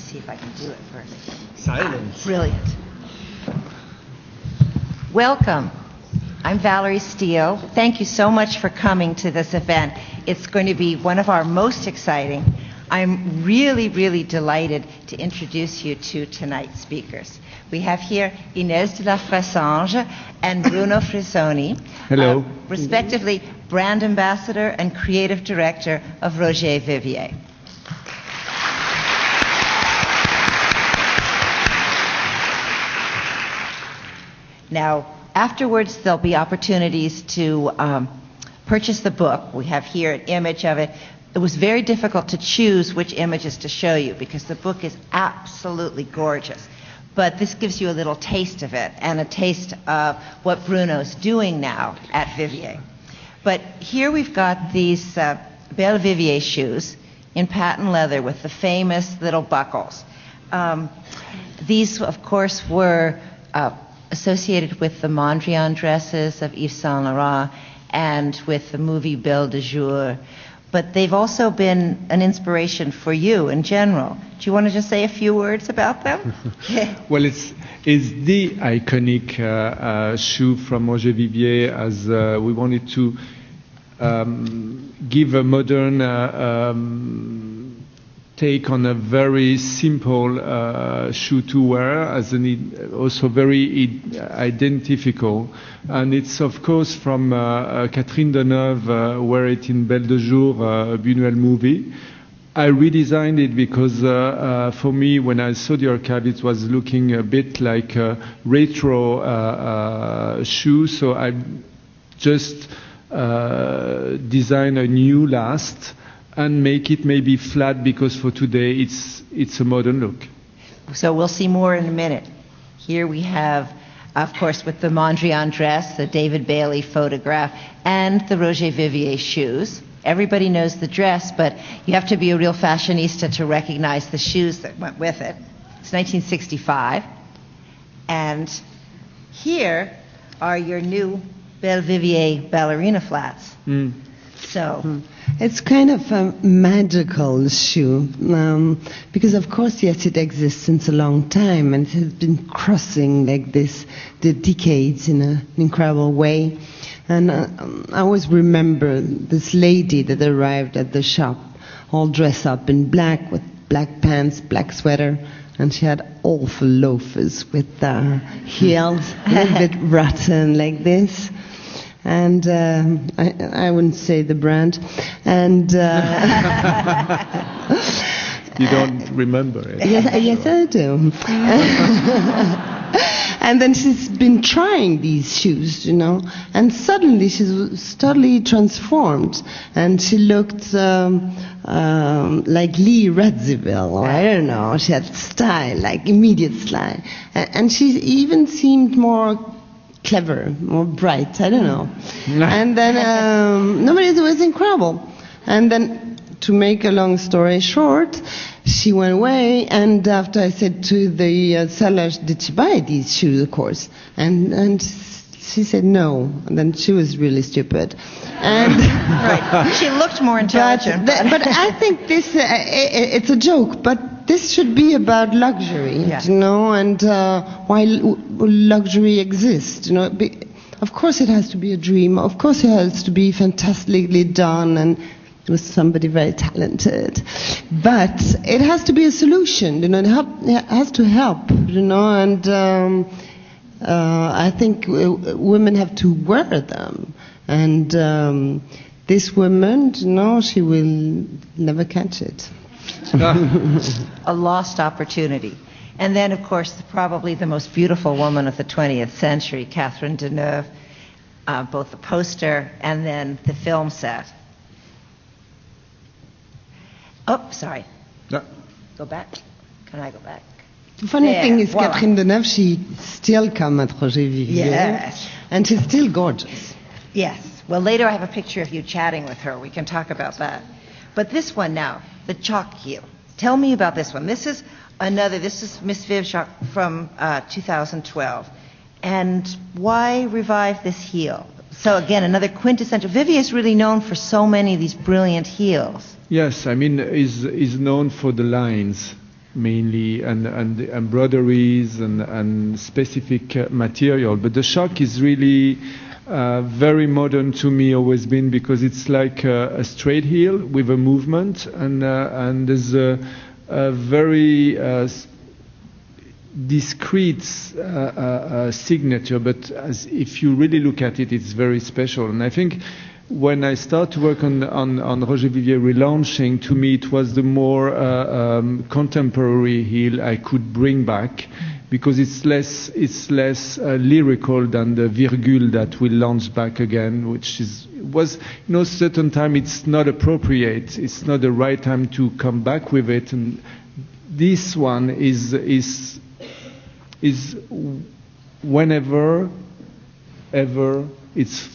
see if I can do it first. Silence. Brilliant. Welcome. I'm Valerie Steele. Thank you so much for coming to this event. It's going to be one of our most exciting. I'm really, really delighted to introduce you to tonight's speakers. We have here Inès de la Fressange and Bruno Frisoni. Hello. Respectively, brand ambassador and creative director of Roger Vivier. Now, afterwards, there'll be opportunities to purchase the book. We have here an image of it. It was very difficult to choose which images to show you because the book is absolutely gorgeous. But this gives you a little taste of it and a taste of what Bruno's doing now at Vivier. But here we've got these Belle Vivier shoes in patent leather with the famous little buckles. These, of course, were associated with the Mondrian dresses of Yves Saint Laurent and with the movie Belle de Jour. But they've also been an inspiration for you in general. Do you want to just say a few words about them? Well, it's the iconic shoe from Roger Vivier, as we wanted to give a modern take on a very simple shoe to wear, as also very identifiable. And it's, of course, from Catherine Deneuve, wear it in Belle de Jour, a Buñuel movie. I redesigned it because for me, when I saw the archive, it was looking a bit like a retro shoe, so I just designed a new last and make it maybe flat, because for today it's a modern look. So we'll see more in a minute. Here we have, of course, with the Mondrian dress, the David Bailey photograph, and the Roger Vivier shoes. Everybody knows the dress, but you have to be a real fashionista to recognize the shoes that went with it. It's 1965. And here are your new Belle Vivier ballerina flats. So it's kind of a magical shoe because, of course, yes, it exists since a long time, and it has been crossing like this the decades in an incredible way. And I always remember this lady that arrived at the shop, all dressed up in black with black pants, black sweater, and she had awful loafers with heels, a little bit rotten like this. And I wouldn't say the brand. And you don't remember it? Yes, I do. And then she's been trying these shoes, and suddenly she's totally transformed, and she looked like Lee Radziwill, or I don't know. She had style, like immediate style, and she even seemed more clever, more bright, I don't know. And then it was incredible. And then, to make a long story short, she went away, and after I said to the seller, did she buy these shoes, of course? And she said no. And then she was really stupid. And right. She looked more intelligent. But I think this, it's a joke, but this should be about luxury, and why luxury exists, Of course it has to be a dream. Of course it has to be fantastically done and with somebody very talented. But it has to be a solution, it has to help, and I think women have to wear them. And this woman, she will never catch it. A lost opportunity. And then, of course, probably the most beautiful woman of the 20th century, Catherine Deneuve, both the poster and then the film set. Oh, sorry. No. Go back. Can I go back? The funny thing is, voilà. Catherine Deneuve, she still come at Roger Vivier. Yes. And she's still gorgeous. Yes. Well, later I have a picture of you chatting with her. We can talk about that. But this one now, the chalk heel. Tell me about this one. This is Miss Viv from 2012. And why revive this heel? So again, another quintessential. Vivier is really known for so many of these brilliant heels. Yes, is known for the lines. mainly, and the embroideries and specific material. But the shock is really very modern to me, always been, because it's like a straight heel with a movement, and there's a very discrete signature, but if you really look at it, it's very special. And I think when I start to work on Roger Vivier relaunching, to me it was the more contemporary heel I could bring back, because it's less lyrical than the Virgule that we launched back again, which was certain time it's not appropriate, it's not the right time to come back with it, and this one is whenever ever it's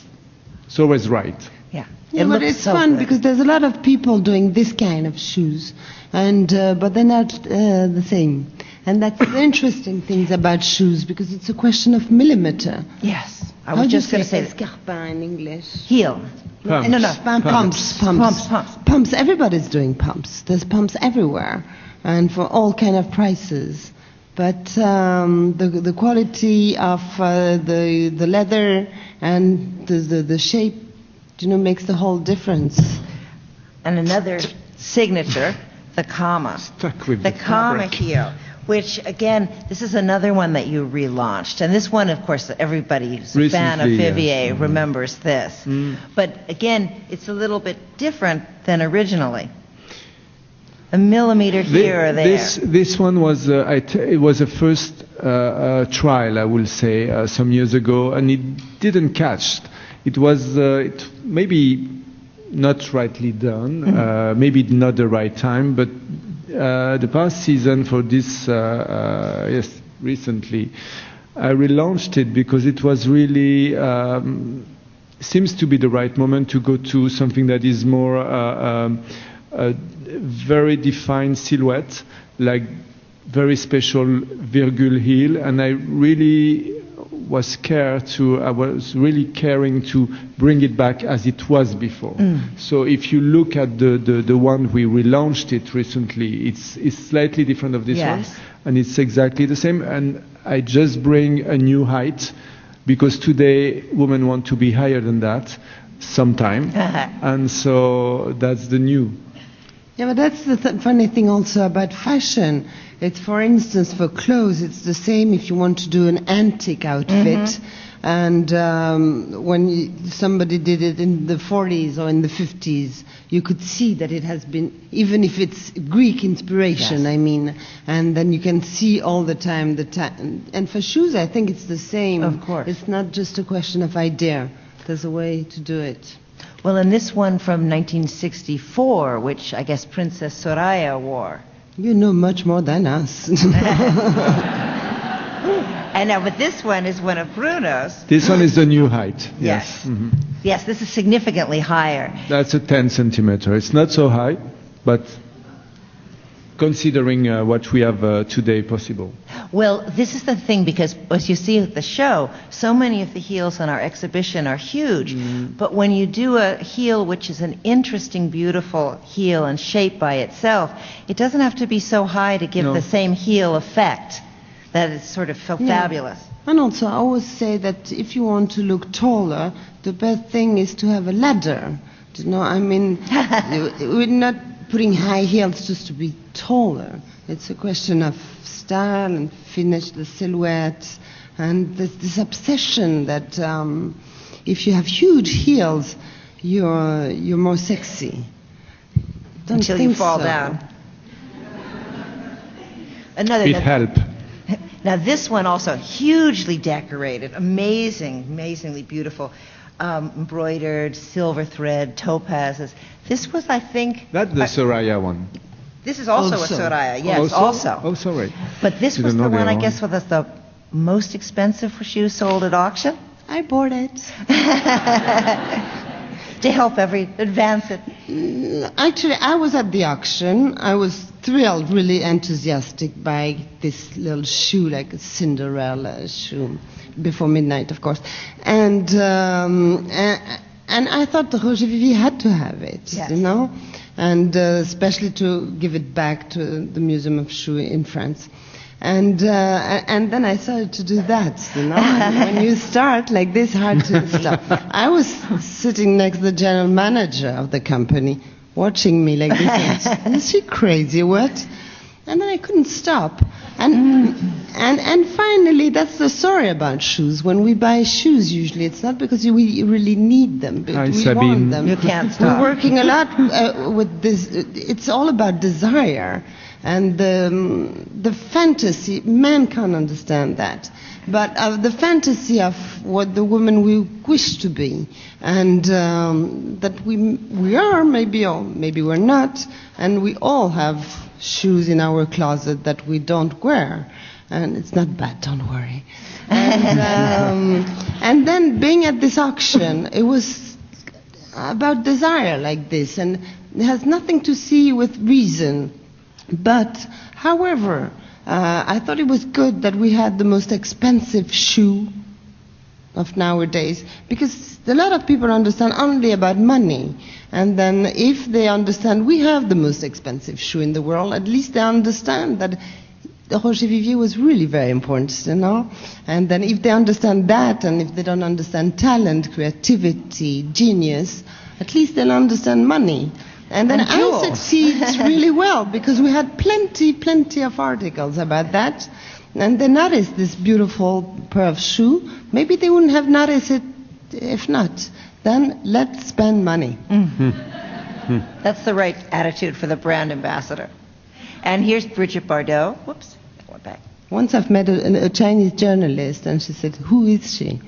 always right. Yeah. Yeah, but it's so fun good. because there's a lot of people doing this kind of shoes, and but they're not the same. And that's the interesting things about shoes, because it's a question of millimeter. Yes. I was just going to say escarpin in English. heel. Pumps. No. Pumps. Everybody's doing pumps. There's pumps everywhere, and for all kind of prices. But the quality of the leather and the shape, makes the whole difference. And another signature, the comma. Stuck with the the comma fabric. heel, which again, this is another one that you relaunched. And this one, of course, everybody who's a fan of Recently, Vivier yes. remembers this. But again, it's a little bit different than originally. A millimeter here or there. This one was it was a first trial, I will say, some years ago, and it didn't catch. It was maybe not rightly done, maybe not the right time, but the past season for this, recently, I relaunched it because it was really seems to be the right moment to go to something that is more a very defined silhouette, like very special Virgule heel, and I was really caring to bring it back as it was before. So if you look at the one we relaunched it recently, it's slightly different of this one, and it's exactly the same. And I just bring a new height, because today women want to be higher than that sometime, and so that's the new. Yeah, but that's the funny thing also about fashion. It's, for instance, for clothes, it's the same if you want to do an antique outfit. And when somebody did it in the 40s or in the 50s, you could see that it has been, even if it's Greek inspiration, and then you can see all the time And for shoes, I think it's the same. Of course. It's not just a question of idea. There's a way to do it. Well, and this one from 1964, which I guess Princess Soraya wore. You know much more than us. And now, but this one is one of Bruno's. This one is the new height. Yes. Yes, this is significantly higher. That's a 10 centimeter. It's not so high, but considering what we have today possible. Well, this is the thing, because as you see at the show, so many of the heels on our exhibition are huge. But when you do a heel which is an interesting, beautiful heel and shape by itself, it doesn't have to be so high to give the same heel effect. That it's sort of fabulous. And also, I always say that if you want to look taller, the best thing is to have a ladder. We're not putting high heels just to be taller. It's a question of style and finish, the silhouette, and this obsession that if you have huge heels, you're more sexy. Don't Until think you fall so. down. It helps. Now this one also hugely decorated, amazingly beautiful, embroidered, silver thread, topazes. This was, I think... That's the Soraya one. This is also a Soraya, yes, also. Oh, sorry. But this was the one, I guess, was the most expensive shoe sold at auction? I bought it. To help advance it. Actually, I was at the auction. I was thrilled, really enthusiastic by this little shoe, like a Cinderella shoe, before midnight, of course. And And I thought the Roger Vivier had to have it, Yes. you know, and especially to give it back to the Museum of Shoe in France. And then I started to do that, you know. And when you start like this, hard to stop. I was sitting next to the general manager of the company, watching me like this. Is she crazy? What? And then I couldn't stop. And finally, that's the story about shoes. When we buy shoes, usually it's not because we really need them, but Hi, we Sabine. want them. You can't stop. We're working a lot with this. It's all about desire and the fantasy. Men can't understand that, but the fantasy of what the woman we wish to be, and that we are maybe, or maybe we're not, and we all have shoes in our closet that we don't wear, and it's not bad, don't worry. And then being at this auction, it was about desire like this, and it has nothing to see with reason. But, however, I thought it was good that we had the most expensive shoe of nowadays, because a lot of people understand only about money. And then if they understand we have the most expensive shoe in the world, at least they understand that Roger Vivier was really very important, you know. And then if they understand that, and if they don't understand talent, creativity, genius, at least they'll understand money. And then I succeed really well, because we had plenty of articles about that. And they noticed this beautiful pair of shoe. Maybe they wouldn't have noticed it if not. Then let's spend money. That's the right attitude for the brand ambassador. And here's Brigitte Bardot. Whoops, I went back. Once I've met a Chinese journalist, and she said, "Who is she?"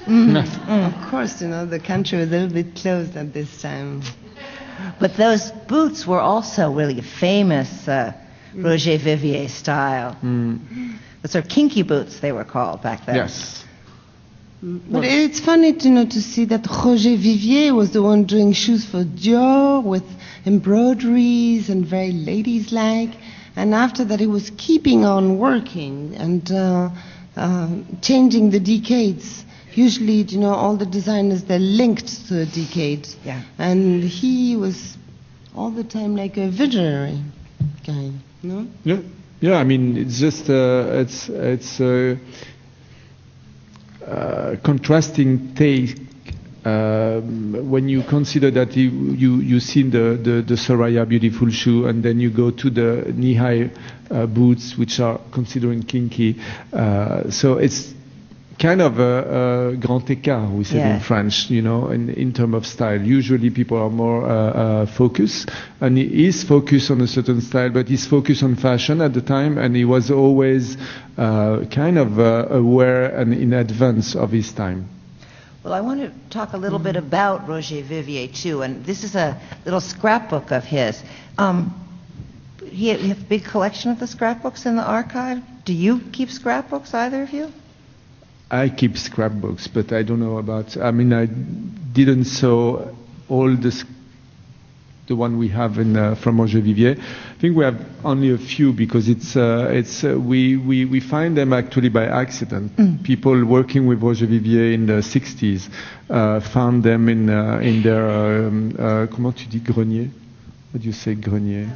Of course, you know, the country was a little bit closed at this time. But those boots were also really famous Roger Vivier style. The sort of kinky boots they were called back then. Yes. But it's funny to see that Roger Vivier was the one doing shoes for Dior with embroideries and very ladies-like. And after that, he was keeping on working and changing the decades. Usually, you know, all the designers, they're linked to a decade. Yeah. And he was all the time like a visionary guy, no? Yeah. Yeah, I mean, it's just it's contrasting take when you consider that you seen the Soraya beautiful shoe, and then you go to the knee-high boots, which are considered kinky. So it's kind of a grand écart, we say in French, you know, in terms of style. Usually people are more focused, and he is focused on a certain style, but he's focused on fashion at the time, and he was always kind of aware and in advance of his time. Well, I want to talk a little bit about Roger Vivier, too, and this is a little scrapbook of his. You have a big collection of the scrapbooks in the archive. Do you keep scrapbooks, either of you? I keep scrapbooks, but I don't know about. I mean, I didn't saw all the one we have from Roger Vivier. I think we have only a few, because we find them actually by accident. People working with Roger Vivier in the 60s found them in their comment tu dis grenier? What do you say, grenier?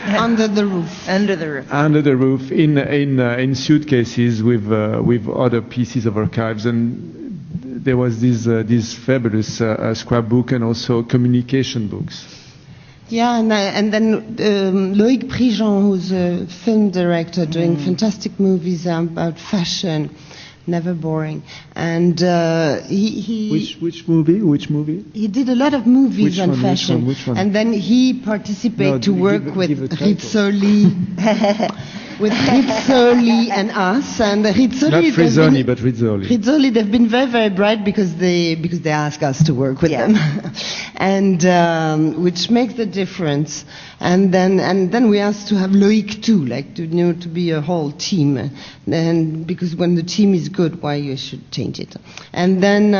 Under the roof. Under the roof. Under the roof, in suitcases with other pieces of archives, and there was this fabulous scrapbook and also communication books. Yeah, and then Loïc Prigent, who's a film director doing fantastic movies about fashion, never boring, and he Which movie? He did a lot of movies on fashion, which one? and then he participated to work with Rizzoli, and us, and Rizzoli. Not Frisoni, but Rizzoli. Rizzoli, they've been very, very bright because they ask us to work with them, and which makes the difference. And then we asked to have Loïc too, like to be a whole team, and because when the team is good, why you should change it. And then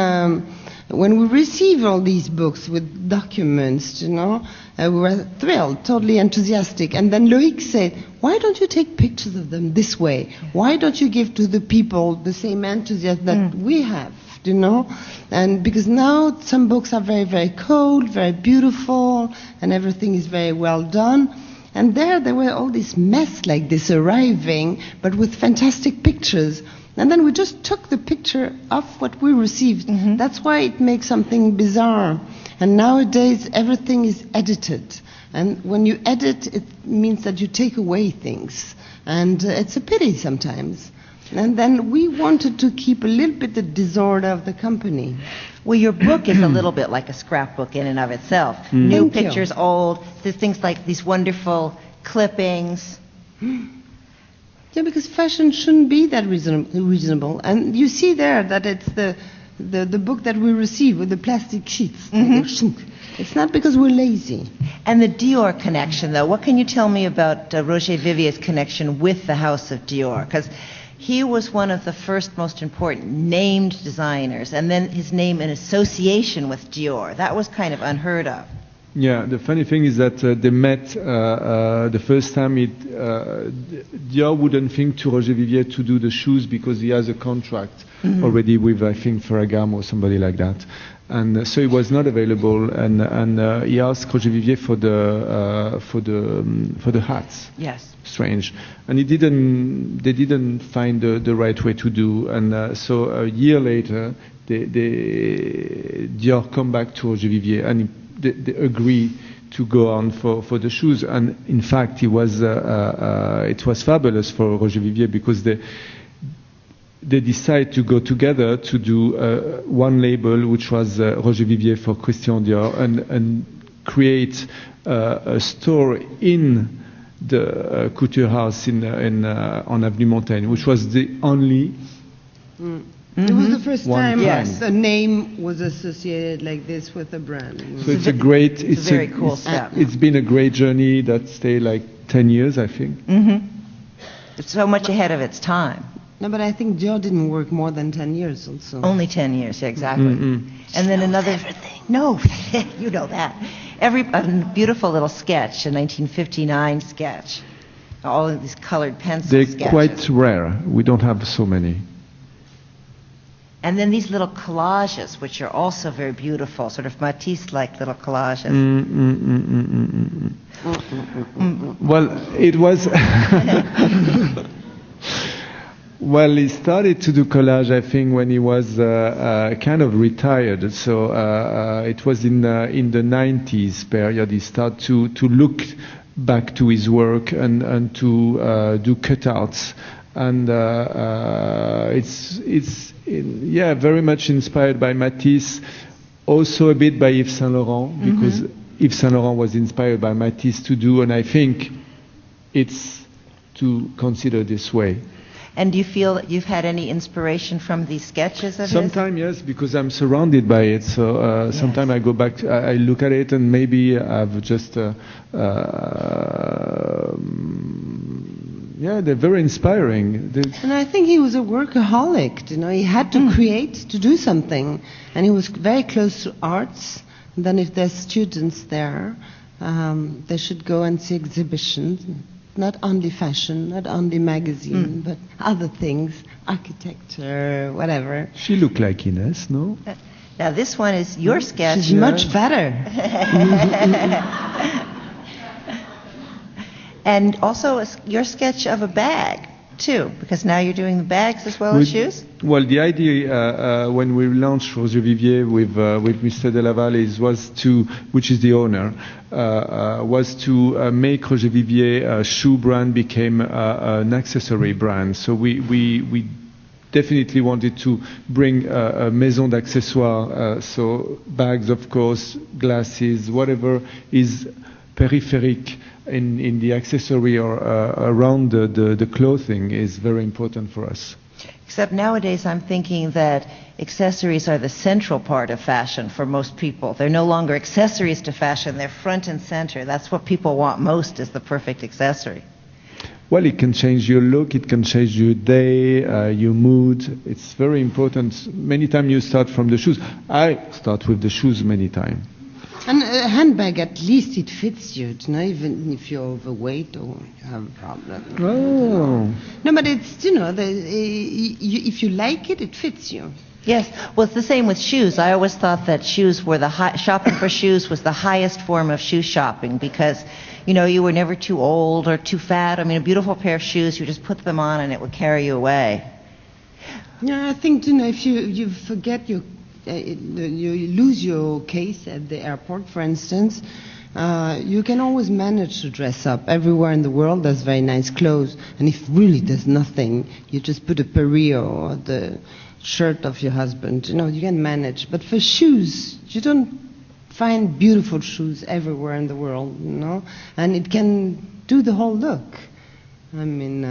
when we received all these books with documents, we were thrilled, totally enthusiastic. And then Loïc said, "Why don't you take pictures of them this way? Why don't you give to the people the same enthusiasm that we have you know, and because now some books are very, very cold, very beautiful, and everything is very well done. And there were all this mess like this arriving, but with fantastic pictures. And then we just took the picture of what we received. Mm-hmm. That's why it makes something bizarre. And nowadays everything is edited. And when you edit, it means that you take away things. And it's a pity sometimes. And then we wanted to keep a little bit the disorder of the company. Well, your book is a little bit like a scrapbook in and of itself. New Thank you. pictures, old. There's things like these wonderful clippings. Yeah, because fashion shouldn't be that reasonable. And you see there that it's the book that we receive with the plastic sheets. It's not because we're lazy. And the Dior connection, though. What can you tell me about Roger Vivier's connection with the house of Dior? Because he was one of the first most important named designers, and then his name in association with Dior. That was kind of unheard of. Yeah, the funny thing is that they met the first time. Dior wouldn't think to Roger Vivier to do the shoes because he has a contract already with, I think, Ferragamo or somebody like that. And so he was not available, and he asked Roger Vivier for the hats. Yes. Strange, and they didn't find the right way to do, and so a year later, Dior come back to Roger Vivier, and they agree to go on for the shoes, and in fact, it was fabulous for Roger Vivier because they decided to go together to do one label, which was Roger Vivier for Christian Dior, and create a store in the couture house on Avenue Montaigne, which was the only. It was the first time Yes. a name was associated like this with a brand. So it's a very cool step. It's been a great journey that stayed like 10 years, I think. It's so much ahead of its time. No, but I think Dior didn't work more than 10 years also. Only 10 years, yeah, exactly. And then another. No, you know that. A beautiful little sketch, a 1959 sketch. All of these colored pencil They're sketches. quite rare. We don't have so many. And then these little collages, which are also very beautiful, sort of Matisse-like little collages. Well, it was. Well, he started to do collage, I think, when he was kind of retired. So it was in the 90s period. He started to look back to his work and to do cutouts. And it's very much inspired by Matisse, also a bit by Yves Saint Laurent, because Yves Saint Laurent was inspired by Matisse to do, and I think it's to consider this way. And do you feel that you've had any inspiration from these sketches of his? Sometimes, yes, because I'm surrounded by it. So sometimes I go back, I look at it, and maybe I've just, they're very inspiring. And I think he was a workaholic. You know, he had to create, to do something, and he was very close to arts. And then, if there's students there, they should go and see exhibitions. Not only fashion, not only magazine, but other things, architecture, whatever. She looked like Inès, no? Now this one is your sketch. She's much better. And also your sketch of a bag, too, because now you're doing the bags as well as shoes? Well, the idea when we launched Roger Vivier with Mr. de Laval which is the owner, was to make Roger Vivier a shoe brand became an accessory brand. So we definitely wanted to bring a maison d'accessoires, so bags, of course, glasses, whatever is peripheric in the accessory or around the clothing is very important for us. Except nowadays I'm thinking that accessories are the central part of fashion for most people. They're no longer accessories to fashion, they're front and center. That's what people want most, is the perfect accessory. Well, it can change your look, it can change your day, your mood. It's very important. Many times you start from the shoes. I start with the shoes many times. And a handbag, at least it fits you, you know, even if you're overweight or you have a problem. Oh. No, but it's, you know, if you like it, it fits you. Yes, well, it's the same with shoes. I always thought that shoes were shopping for shoes was the highest form of shoe shopping because, you know, you were never too old or too fat. I mean, a beautiful pair of shoes, you just put them on and it would carry you away. Yeah, I think, you know, if you forget you lose your case at the airport, for instance, you can always manage to dress up. Everywhere in the world there's very nice clothes, and if really there's nothing, you just put a pareo or the shirt of your husband. You know, you can manage. But for shoes, you don't find beautiful shoes everywhere in the world, you know, and it can do the whole look. I mean,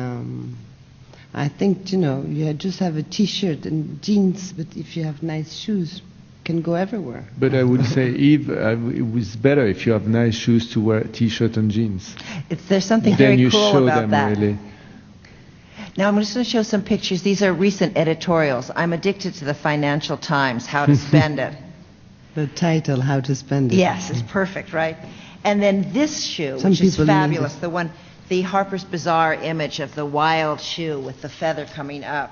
I think, you know, you just have a T-shirt and jeans, but if you have nice shoes, can go everywhere. But I would say, Eve, it was better if you have nice shoes to wear T-shirt and jeans. There's something then very you cool show about them that. Really. Now I'm just going to show some pictures. These are recent editorials. I'm addicted to the Financial Times, How to Spend It. The title, How to Spend It. Yes, it's perfect, right? And then this shoe, Some which is people fabulous, the Harper's Bazaar image of the wild shoe with the feather coming up.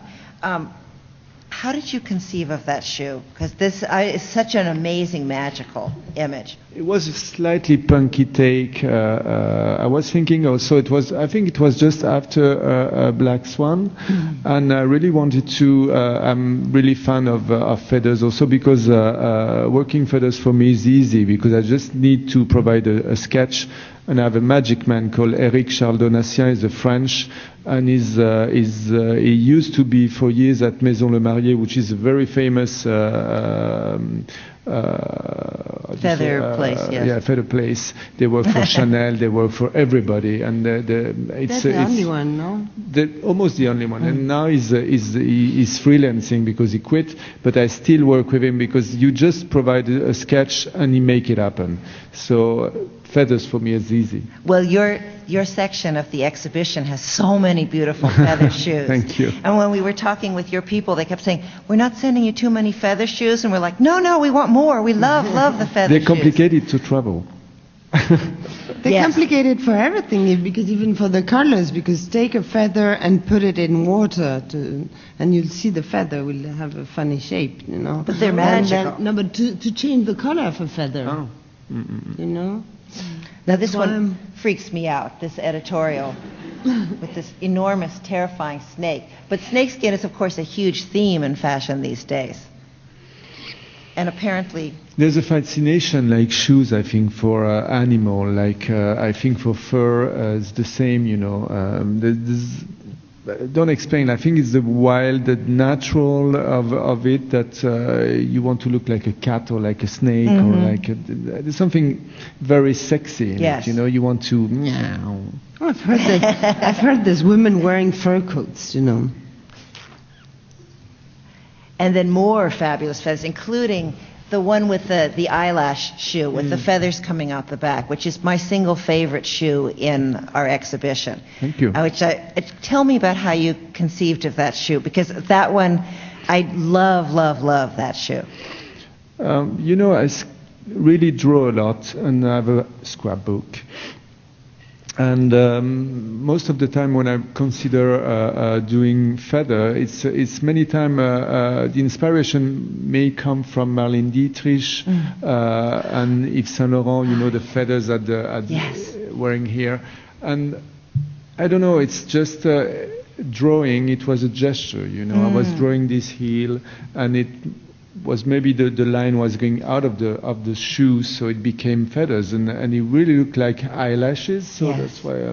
How did you conceive of that shoe? Because this is such an amazing, magical image. It was a slightly punky take. I was thinking also I think it was just after Black Swan, and I really wanted to. I'm really fan of feathers also because working feathers for me is easy because I just need to provide a sketch. And I have a magic man called Eric Charles Donatien. He's a French, and he used to be for years at Maison Le Marié, which is a very famous feather place. Yes. Yeah, feather place. They work for Chanel. They work for everybody, and That's the only one, no? Almost the only one. And now he's freelancing because he quit. But I still work with him because you just provide a sketch and he make it happen. So. Feathers for me is easy. Well, your section of the exhibition has so many beautiful feather shoes. Thank you. And when we were talking with your people, they kept saying, "We're not sending you too many feather shoes," and we're like, "No, we want more. We love the feather shoes." They're complicated to travel. They're complicated for everything, because even for the colors, because take a feather and put it in water, and you'll see the feather will have a funny shape, you know. But they're magical. But to change the color of a feather, you know. Now this one freaks me out, this editorial with this enormous, terrifying snake. But snakeskin is, of course, a huge theme in fashion these days. And apparently... There's a fascination, like shoes, I think, for animal. Like, I think for fur, it's the same, you know. Don't explain. I think it's the wild, the natural of it that you want to look like a cat or like a snake or like there's something very sexy in it. You know, you want to meow. Oh, I've heard there's women wearing fur coats, you know. And then more fabulous feathers, including the one with the eyelash shoe with the feathers coming out the back, which is my single favorite shoe in our exhibition. Thank you. Tell me about how you conceived of that shoe, because that one, I love that shoe. You know, I really draw a lot, and I have a scrapbook. And most of the time when I consider doing feather, it's many times the inspiration may come from Marlene Dietrich and Yves Saint Laurent, you know, the feathers wearing here. And I don't know, it's just drawing, it was a gesture, you know. I was drawing this heel, and it was maybe the line was going out of the shoe, so it became feathers, and it really looked like eyelashes. So that's why I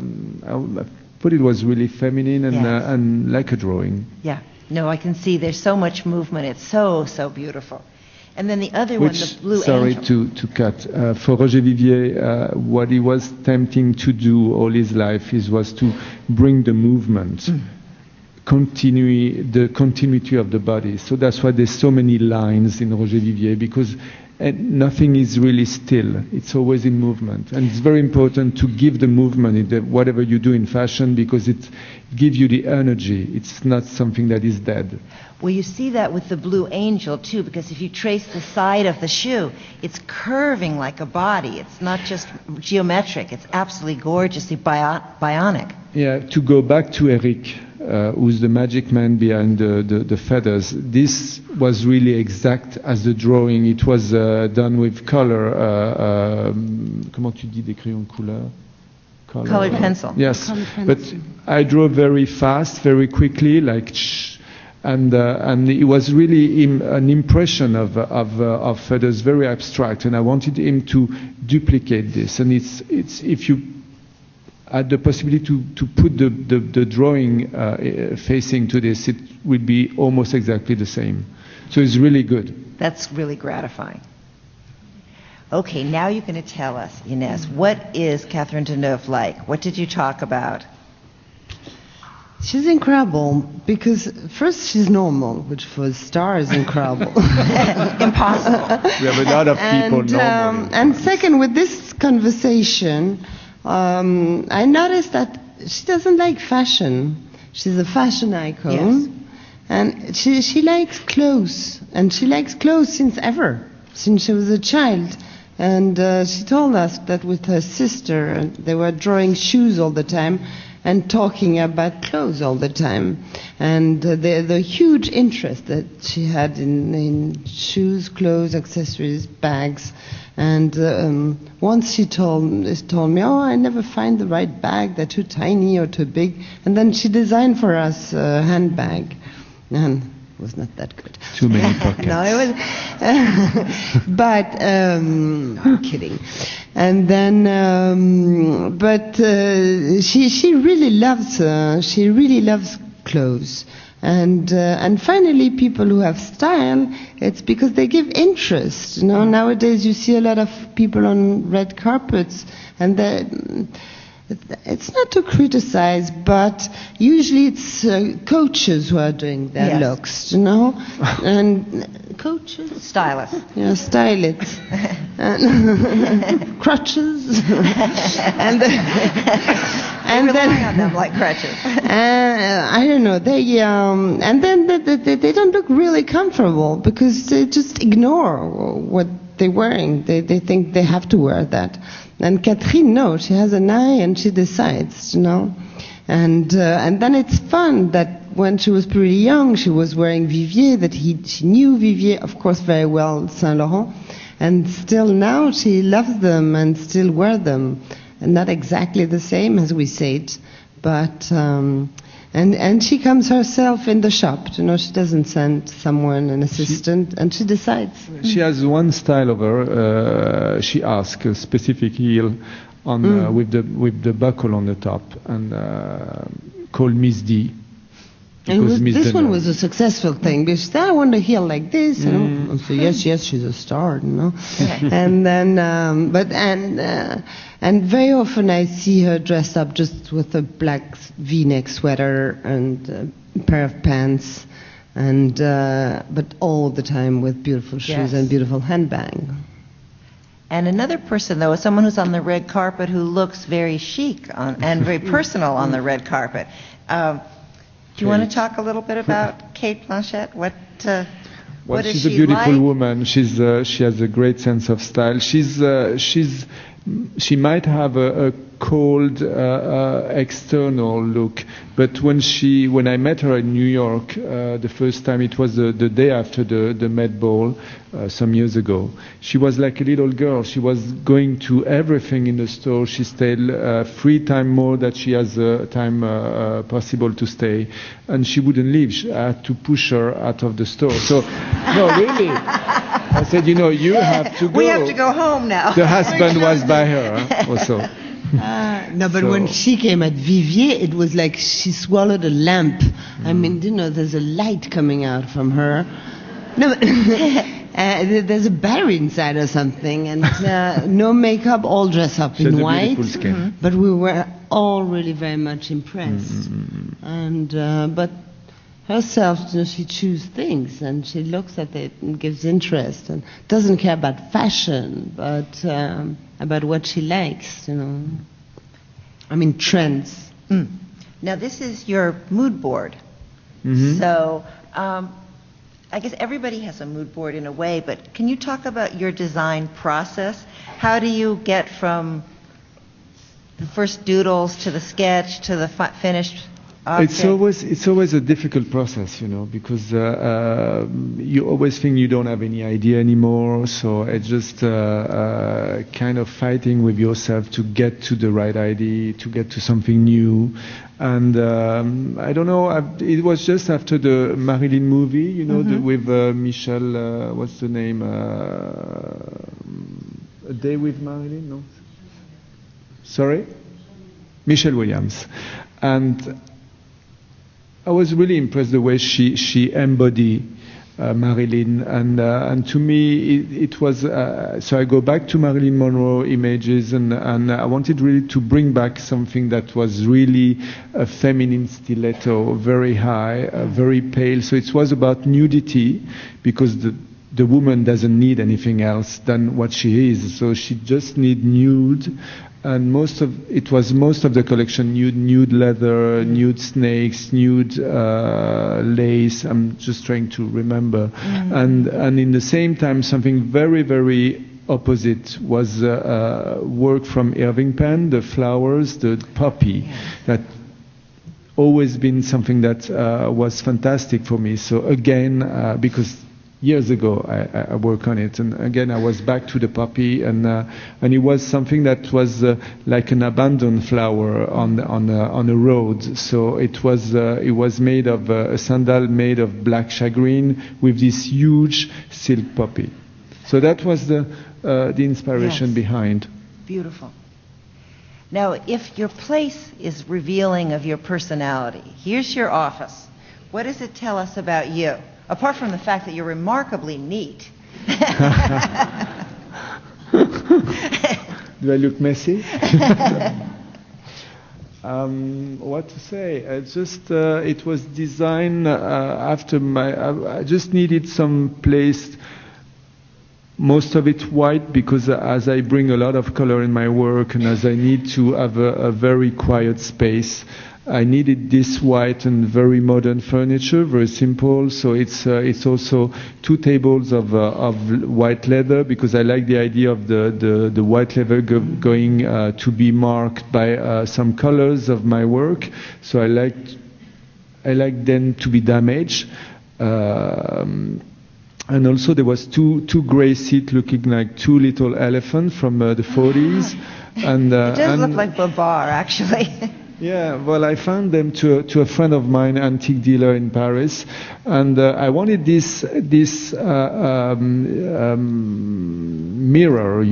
thought it was really feminine and like a drawing. Yeah. No, I can see there's so much movement. It's so beautiful. And then the other one, the blue angel. Sorry to cut. For Roger Vivier, what he was attempting to do all his life was to bring the movement. The continuity of the body. So that's why there's so many lines in Roger Vivier, because nothing is really still. It's always in movement. And it's very important to give the movement in whatever you do in fashion, because it gives you the energy. It's not something that is dead. Well, you see that with the blue angel, too, because if you trace the side of the shoe, it's curving like a body. It's not just geometric. It's absolutely gorgeously bionic. Yeah, to go back to Eric, who's the magic man behind the feathers. This was really exact as the drawing. It was done with color. Comment tu dis des crayons de couleur? Colored pencil. Yes, Colored pencil. but I drew very fast, very quickly, like and it was really an impression of feathers, very abstract, and I wanted him to duplicate this. And it's if you had the possibility to put the drawing facing to this, it would be almost exactly the same. So it's really good. That's really gratifying. Okay, now you're going to tell us, Inès, what is Catherine Deneuve like? What did you talk about? She's incredible because first she's normal, which for a star is incredible. Impossible. We have a lot of people normal. And second, with this conversation, I noticed that she doesn't like fashion. She's a fashion icon. Yes. And she likes clothes. And she likes clothes since she was a child. And she told us that with her sister, they were drawing shoes all the time and talking about clothes all the time. And the huge interest that she had in shoes, clothes, accessories, bags. And once she told me, oh, I never find the right bag. They're too tiny or too big. And then she designed for us a handbag. And it was not that good. Too many pockets. No, it was. But I'm kidding. And then, she really loves clothes. And finally, people who have style, it's because they give interest. You know, nowadays you see a lot of people on red carpets, and it's not to criticize, but usually it's coaches who are doing their looks, you know, and coaches, Stylists. yeah, stylists, and crutches, and then on them like crutches. I don't know. And then they don't look really comfortable because they just ignore what they're wearing. They think they have to wear that. And Catherine, no, she has an eye and she decides, you know. And then it's fun that when she was pretty young, she was wearing Vivier, she knew Vivier, of course, very well, Saint Laurent. And still now she loves them and still wear them. And not exactly the same as we say it, but and she comes herself in the shop. You know, she doesn't send someone, an assistant, and she decides. She has one style of her. She asks a specific heel on with the buckle on the top, and called Miss D. And this one Deneuve was a successful thing because she said, I want a heel like this. You know? And so yes, she's a star, you know. And then, and very often I see her dressed up just with a black V-neck sweater and a pair of pants, and but all the time with beautiful shoes and beautiful handbag. And another person, though, is someone who's on the red carpet who looks very chic and very personal on the red carpet. Do you want to talk a little bit about Kate Blanchett? What is she's a she beautiful like? woman. She has a great sense of style. She might have a cold external look, but when I met her in New York the first time, it was the day after the Met Ball some years ago. She was like a little girl. She was going to everything in the store. She stayed 3 times more than she has time possible to stay, and she wouldn't leave. I had to push her out of the store. So, no, really. I said, you have to go. We have to go home now. The husband was by her also. No, but when she came at Vivier, it was like she swallowed a lamp. I mean, there's a light coming out from her. No, there's a battery inside or something, and no makeup, all dressed up in white. But we were all really very much impressed. And but herself, she chooses things, and she looks at it and gives interest, and doesn't care about fashion, but about what she likes, I mean, trends. Now, this is your mood board. So, I guess everybody has a mood board in a way, but can you talk about your design process? How do you get from the first doodles to the sketch to the finished It's always a difficult process, because you always think you don't have any idea anymore. So it's just kind of fighting with yourself to get to the right idea, to get to something new. And I don't know. It was just after the Marilyn movie, with Michelle. What's the name? A Day with Marilyn? No. Sorry, Michelle Williams, and I was really impressed the way she embodied Marilyn, and to me it was so I go back to Marilyn Monroe images, and I wanted really to bring back something that was really a feminine stiletto, very high, very pale. So it was about nudity, because the woman doesn't need anything else than what she is, so she just need nude. And most of the collection nude leather, nude snakes, nude lace. I'm just trying to remember. And in the same time, something very, very opposite was work from Irving Penn, the flowers, the poppy, that always been something that was fantastic for me. So again, because years ago I worked on it, and again I was back to the poppy, and it was something that was like an abandoned flower on a road. So it was made of a sandal made of black shagreen with this huge silk poppy. So that was the inspiration behind. Beautiful. Now, if your place is revealing of your personality, here's your office. What does it tell us about you? Apart from the fact that you're remarkably neat. Do I look messy? What to say? It was designed after I just needed some place, most of it white, because as I bring a lot of color in my work, and as I need to have a very quiet space, I needed this white and very modern furniture, very simple. So it's also 2 tables of white leather, because I like the idea of the white leather going to be marked by some colors of my work. So I like them to be damaged. And also there was two gray seats looking like 2 little elephants from the 40s. And it does look like Babar, actually. Yeah, well, I found them to a friend of mine, antique dealer in Paris, and I wanted this mirror,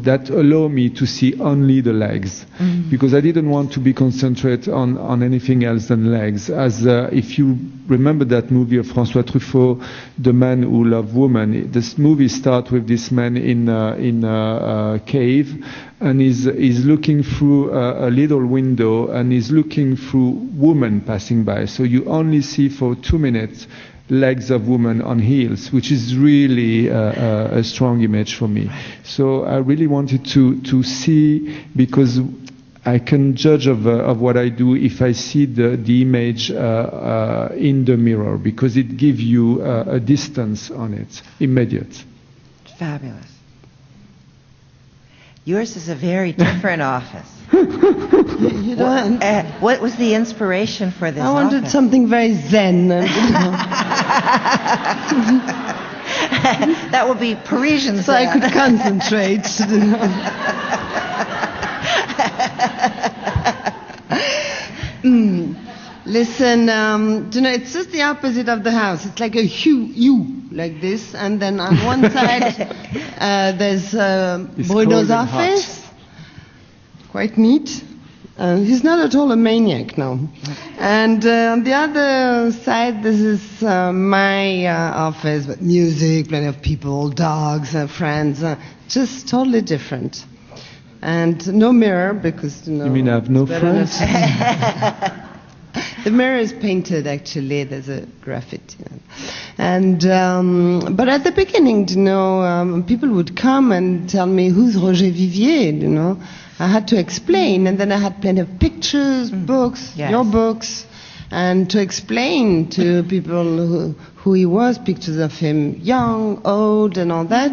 that allow me to see only the legs, because I didn't want to be concentrate on anything else than legs. As if you remember that movie of François Truffaut, The Man Who Loved Woman, this movie starts with this man in a cave, and he's looking through a little window, and he's looking through women passing by. So you only see for 2 minutes legs of women on heels, which is really a strong image for me. So I really wanted to see, because I can judge of what I do if I see the image in the mirror, because it gives you a distance on it, immediate. Fabulous. Yours is a very different office. What was the inspiration for this office? I wanted something very zen. That would be Parisian. So I could concentrate. Listen, it's just the opposite of the house. It's like a U, like this, and then on one side there's Bruno's office, quite neat. He's not at all a maniac now. And on the other side, this is my office, with music, plenty of people, dogs, friends, just totally different. And no mirror, because You mean I have no friends? The mirror is painted, actually. There's a graffiti. And but at the beginning, people would come and tell me, who's Roger Vivier, I had to explain, and then I had plenty of pictures, books, your books, and to explain to people who he was, pictures of him young, old, and all that.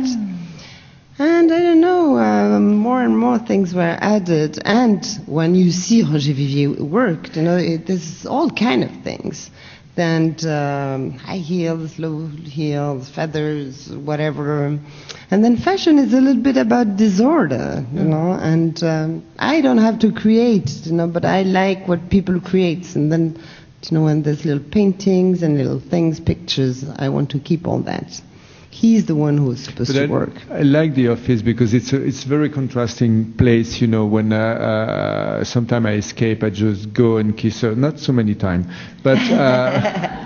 And I don't know, more and more more things were added. And when you see Roger Vivier work, there's all kind of things. And high heels, low heels, feathers, whatever. And then fashion is a little bit about disorder, and I don't have to create, but I like what people create. And then, when there's little paintings and little things, pictures, I want to keep all that. He's the one who's supposed to work. I like the office because it's a very contrasting place. When sometimes I escape, I just go and kiss her. Not so many times, but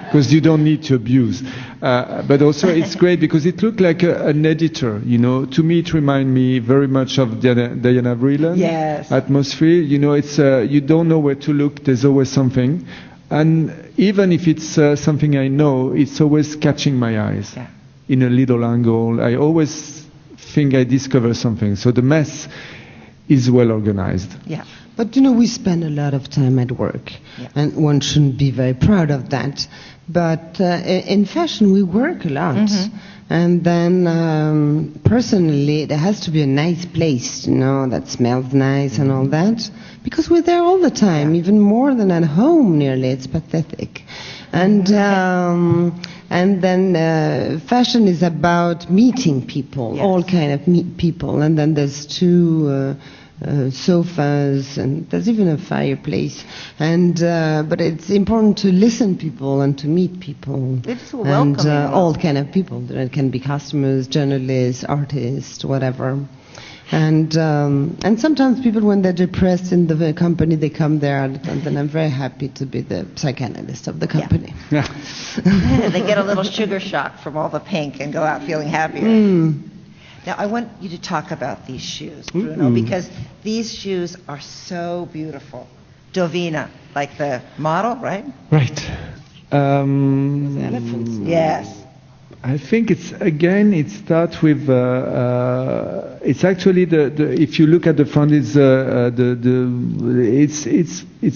because you don't need to abuse. But also it's great because it looked like an editor. To me it reminds me very much of Diana Vreeland. Yes. Atmosphere. It's you don't know where to look. There's always something, and even if it's something I know, it's always catching my eyes. Yeah. In a little angle, I always think I discover something. So the mess is well organized. Yeah. But we spend a lot of time at work, and one shouldn't be very proud of that. But in fashion, we work a lot, and then personally, there has to be a nice place, that smells nice and all that, because we're there all the time, even more than at home. Nearly, it's pathetic, and then fashion is about meeting people, all kind of people. And then there's two sofas, and there's even a fireplace. And but it's important to listen to people and to meet people. It's welcoming. And all kind of people. It can be customers, journalists, artists, whatever. And sometimes people, when they're depressed in the company, they come there, and then I'm very happy to be the psychoanalyst of the company. Yeah. They get a little sugar shock from all the pink and go out feeling happier. Now, I want you to talk about these shoes, Bruno, because these shoes are so beautiful. Dovina, like the model, right? Right. Elephants. Yes. I think it starts with it's actually if you look at the front, it's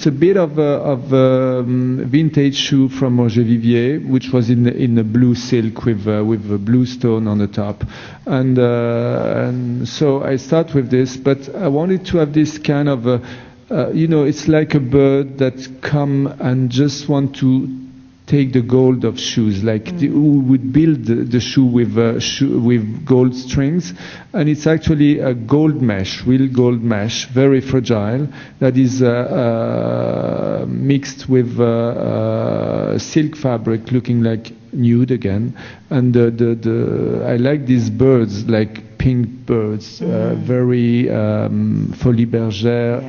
a bit of a vintage shoe from Roger Vivier, which was in a blue silk with a blue stone on the top, and so I start with this, but I wanted to have this kind of it's like a bird that come and just want to take the gold of shoes, like who would build the shoe with gold strings, and it's actually a gold mesh, real gold mesh, very fragile, that is mixed with silk fabric, looking like nude again. And I like these birds, like pink birds, very folie bergère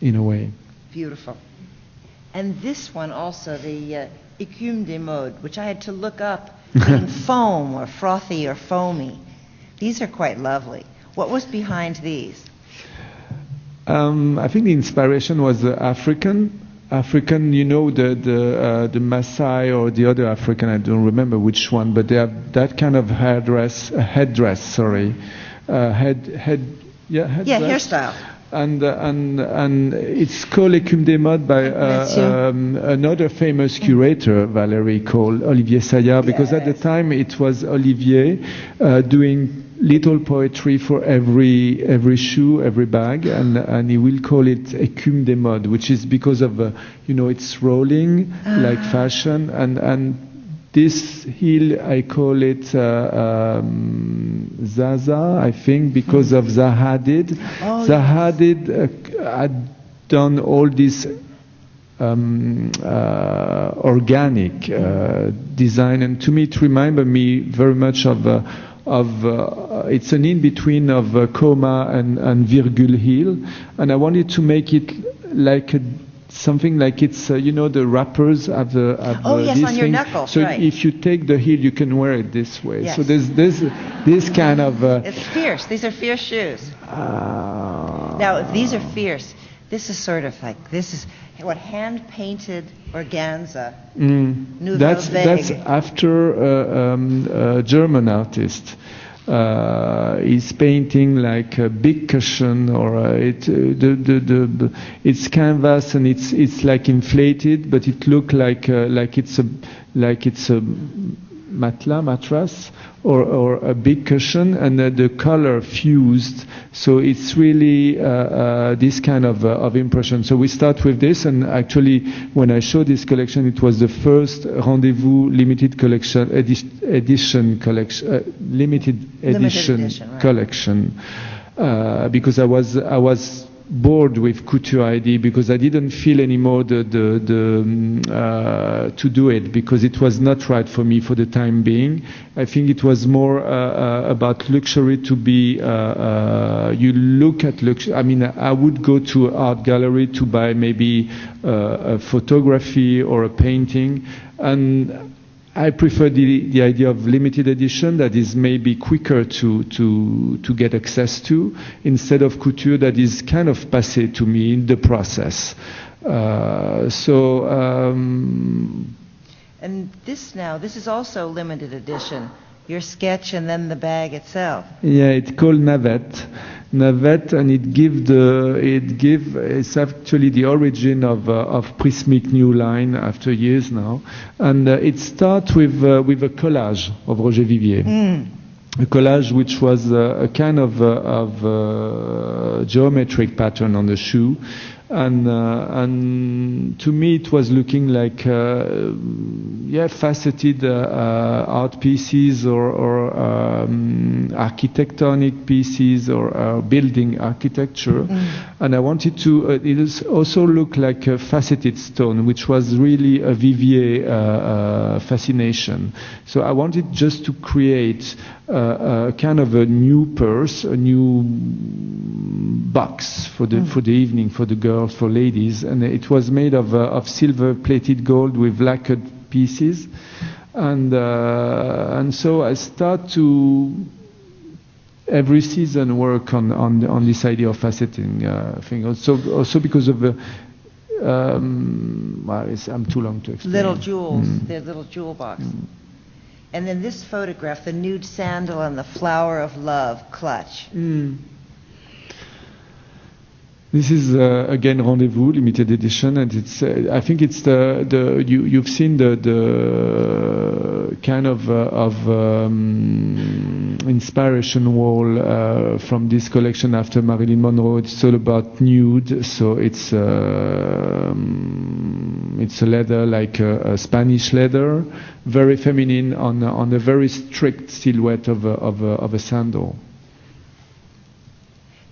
in a way. Beautiful. And this one also, the écume des modes, which I had to look up, meaning foam or frothy or foamy. These are quite lovely. What was behind these? I think the inspiration was African, the Maasai or the other African, I don't remember which one, but they have that kind of headdress, Hairstyle. And it's called Écume des Modes by another famous curator, Valerie, called Olivier Saillard, because at the time it was Olivier doing little poetry for every shoe, every bag, and he will call it Écume des Modes, which is because of it's rolling like fashion, and this heel, I call it Zaza, I think, because of Zaha Hadid. Zaha Hadid had done all this organic design, and to me it reminded me very much of it's an in-between of Coma and Virgule heel, and I wanted to make it like something like it's the rappers have this on your knuckles. So right. If you take the heel, you can wear it this way. Yes. So there's this kind of. It's fierce. These are fierce shoes. Now, if these are fierce, this is sort of like what hand-painted organza. That's after a German artist. Is painting like a big cushion, or it's canvas, and it's like inflated, but it looks like it's a mattress, or a big cushion, and the color fused. So it's really this kind of impression. So we start with this, and actually, when I showed this collection, it was the first Rendezvous limited collection edition collection, limited edition right. collection, because I was bored with couture ID, because I didn't feel anymore to do it, because it was not right for me for the time being. I think it was more about luxury to be, you look at luxury. I mean, I would go to an art gallery to buy maybe a photography or a painting, and I prefer the idea of limited edition that is maybe quicker to get access to, instead of couture that is kind of passé to me in the process. And this is also limited edition. Your sketch and then the bag itself. Yeah, it's called Navette, and it's actually the origin of Prismic New Line after years now, and it starts with a collage of Roger Vivier. A collage which was a kind of geometric pattern on the shoe, and to me it was looking like faceted art pieces or architectonic pieces or building architecture, and I wanted to it also look like a faceted stone, which was really a Vivier fascination. So I wanted just to create kind of a new purse, a new box for the evening, for the girls, for ladies, and it was made of silver-plated gold with lacquered pieces, and so I start to every season work on this idea of faceting thing. Also because of the I'm too long to explain. Little jewels, their little jewel box. And then this photograph, the nude sandal and the flower of love clutch. This is again Rendezvous limited edition, and it's I think it's you've seen the kind of inspiration wall from this collection after Marilyn Monroe. It's all about nude, so it's a leather like a Spanish leather, very feminine on a very strict silhouette of a sandal.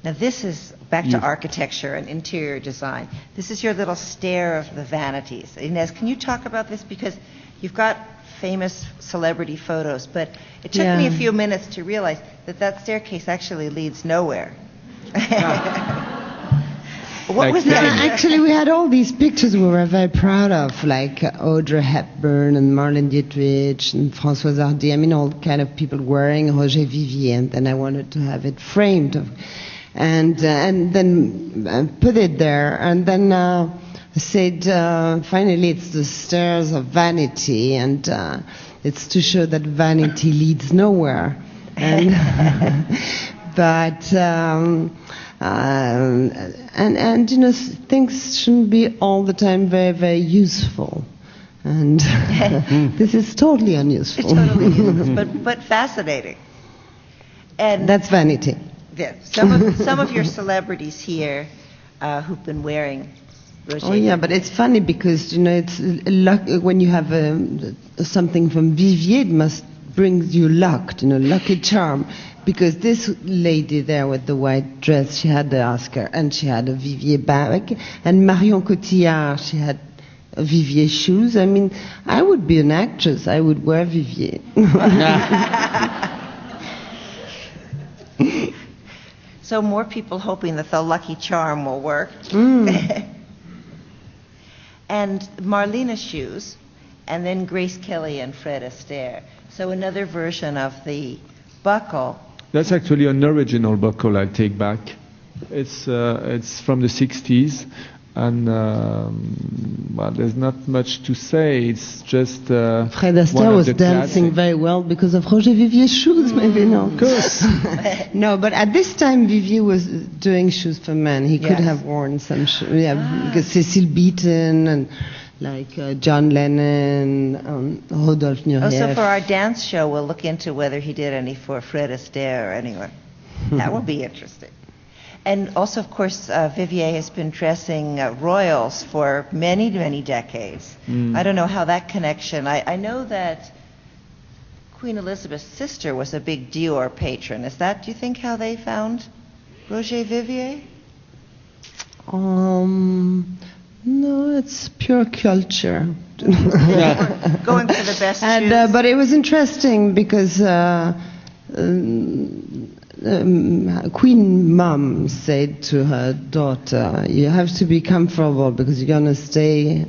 Now this is back to architecture and interior design. This is your little stair of the vanities. Inès, can you talk about this? Because you've got famous celebrity photos, but it took me a few minutes to realize that staircase actually leads nowhere. What was that? Actually, we had all these pictures we were very proud of, like Audrey Hepburn and Marlene Dietrich and Françoise Hardy. I mean, all kind of people wearing Roger Vivier, and then I wanted to have it framed. And then put it there, and then said finally it's the stairs of vanity, and it's to show that vanity leads nowhere. And but and you know, things shouldn't be all the time very, very useful, and this is totally unuseful. Totally useless, but fascinating. And that's vanity. Yeah, some of your celebrities here who've been wearing Roger. Oh yeah, but it's funny because, you know, it's luck when you have something from Vivier, it must bring you luck, you know, lucky charm. Because this lady there with the white dress, she had the Oscar and she had a Vivier bag, and Marion Cotillard, she had Vivier shoes. I mean, I would be an actress. I would wear Vivier. So more people hoping that the lucky charm will work. And Marlena's shoes, and then Grace Kelly and Fred Astaire. So another version of the buckle. That's actually an original buckle I take back. It's from the 60s, and well, there's not much to say. It's just Fred Astaire was dancing very well because of Roger Vivier's shoes, maybe no. Of course. No, but at this time Vivier was doing shoes for men. He could have worn some shoes, because Cecil Beaton and like John Lennon, Rudolf Nureyev. Oh, so for our dance show, we'll look into whether he did any for Fred Astaire or anyone. That will be interesting. And also, of course, Vivier has been dressing royals for many, many decades. I don't know how that connection... I know that Queen Elizabeth's sister was a big Dior patron. Is that, do you think, how they found Roger Vivier? No, it's pure culture. Going for the best shoes. But it was interesting because Queen Mum said to her daughter, you have to be comfortable because you're going to stay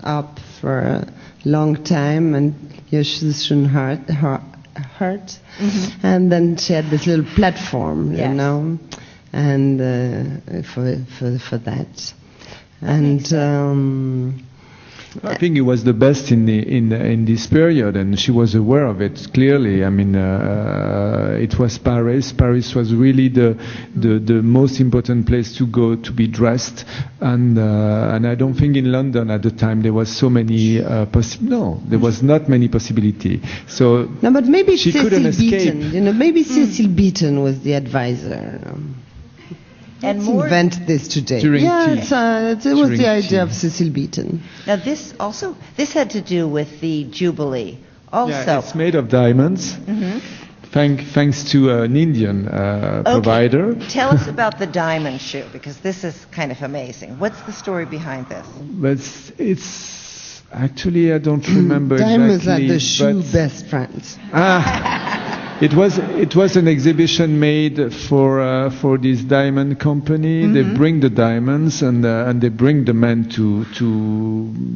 up for a long time and your shoes shouldn't hurt. And then she had this little platform, you know, and for that. And I think it was the best in this period, and she was aware of it clearly. I mean, it was Paris. Paris was really the most important place to go to be dressed, and I don't think in London at the time there was so many there was not many possibility. So no, but maybe she Cecil couldn't escape. Beaton. Maybe Cecil Beaton was the advisor. And Let's invent this today. During tea. It was the idea of Cecil Beaton. Now this had to do with the Jubilee. Also, yeah, it's made of diamonds. Thanks to an Indian provider. Tell us about the diamond shoe, because this is kind of amazing. What's the story behind this? But it's actually I don't remember diamonds exactly. Diamonds are the shoe best friends. It was an exhibition made for this diamond company. They bring the diamonds and they bring the men to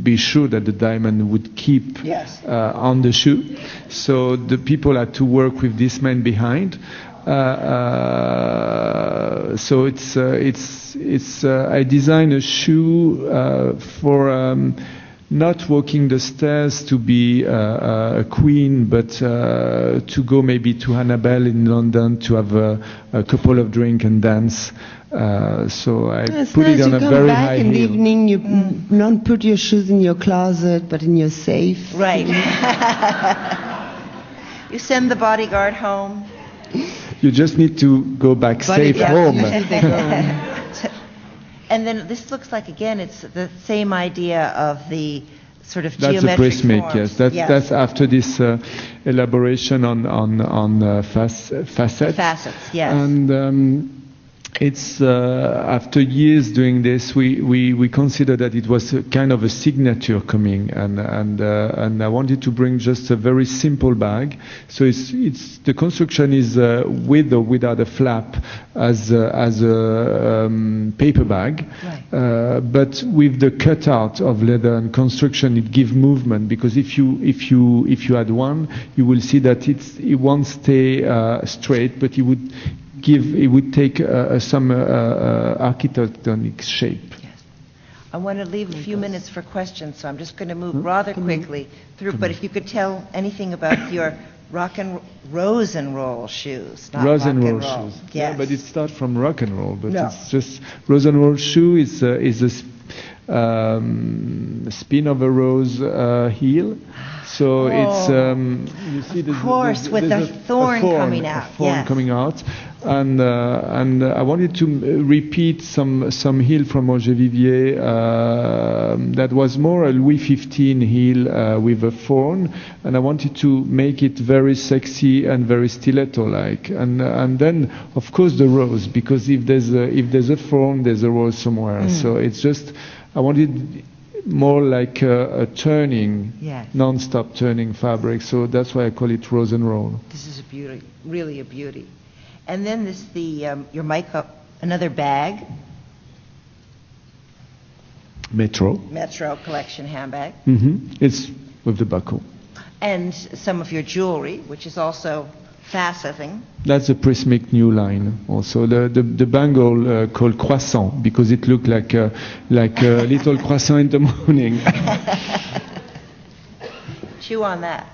be sure that the diamond would keep on the shoe. So the people had to work with this man behind. So it's I designed a shoe for. Not walking the stairs to be a queen, but to go maybe to Annabelle in London to have a couple of drinks and dance. So I put it on a very high heel. In the evening, you don't put your shoes in your closet, but in your safe. Right. You send the bodyguard home. You just need to go back safe home. And then this looks like, again, it's the same idea of the sort of that's geometric a prismatic, forms. That's after this elaboration on facets. Facets, yes. And it's after years doing this, we consider that it was a kind of a signature coming, and I wanted to bring just a very simple bag. So it's the construction is with or without a flap as a paper bag, right. But with the cutout of leather and construction, it gives movement, because if you add one, you will see that it won't stay straight, but it would take some architectonic shape. Yes. I want to leave a few minutes for questions, so I'm just going to move rather quickly through. But if you could tell anything about your rose and roll shoes, not rose rock and roll shoes. Yes. Yeah, but it starts from rock and roll. But no. It's just rose and roll shoe is a spin of a rose heel. So it's you see of course with the thorn coming out. Coming out, and I wanted to repeat some heel from Roger Vivier that was more a Louis XV heel with a thorn, and I wanted to make it very sexy and very stiletto-like, and then of course the rose, because if there's a thorn, there's a rose somewhere. So it's just I wanted more like a turning, non-stop turning fabric. So that's why I call it rose and roll. This is a beauty, really a beauty. And then this your makeup, another bag. Metro collection handbag. It's with the buckle. And some of your jewelry, which is also faceting. That's a prismatic new line. Also, the bangle called croissant, because it looked like a little croissant in the morning. Chew on that.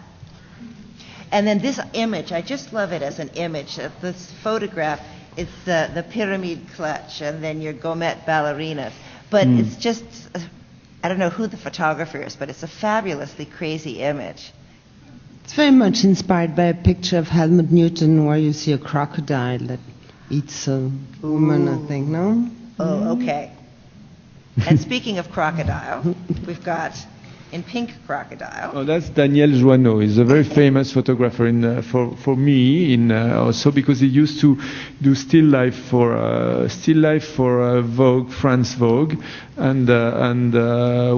And then this image, I just love it as an image. This photograph, it's the pyramid clutch, and then your gourmet ballerinas. But it's just I don't know who the photographer is, but it's a fabulously crazy image. It's very much inspired by a picture of Helmut Newton where you see a crocodile that eats a woman, I think, no? Oh, okay. And speaking of crocodile, we've got in pink crocodile. Oh, that's Daniel Joanneau. He's a very famous photographer for me also because he used to do still life for Vogue, France Vogue, and I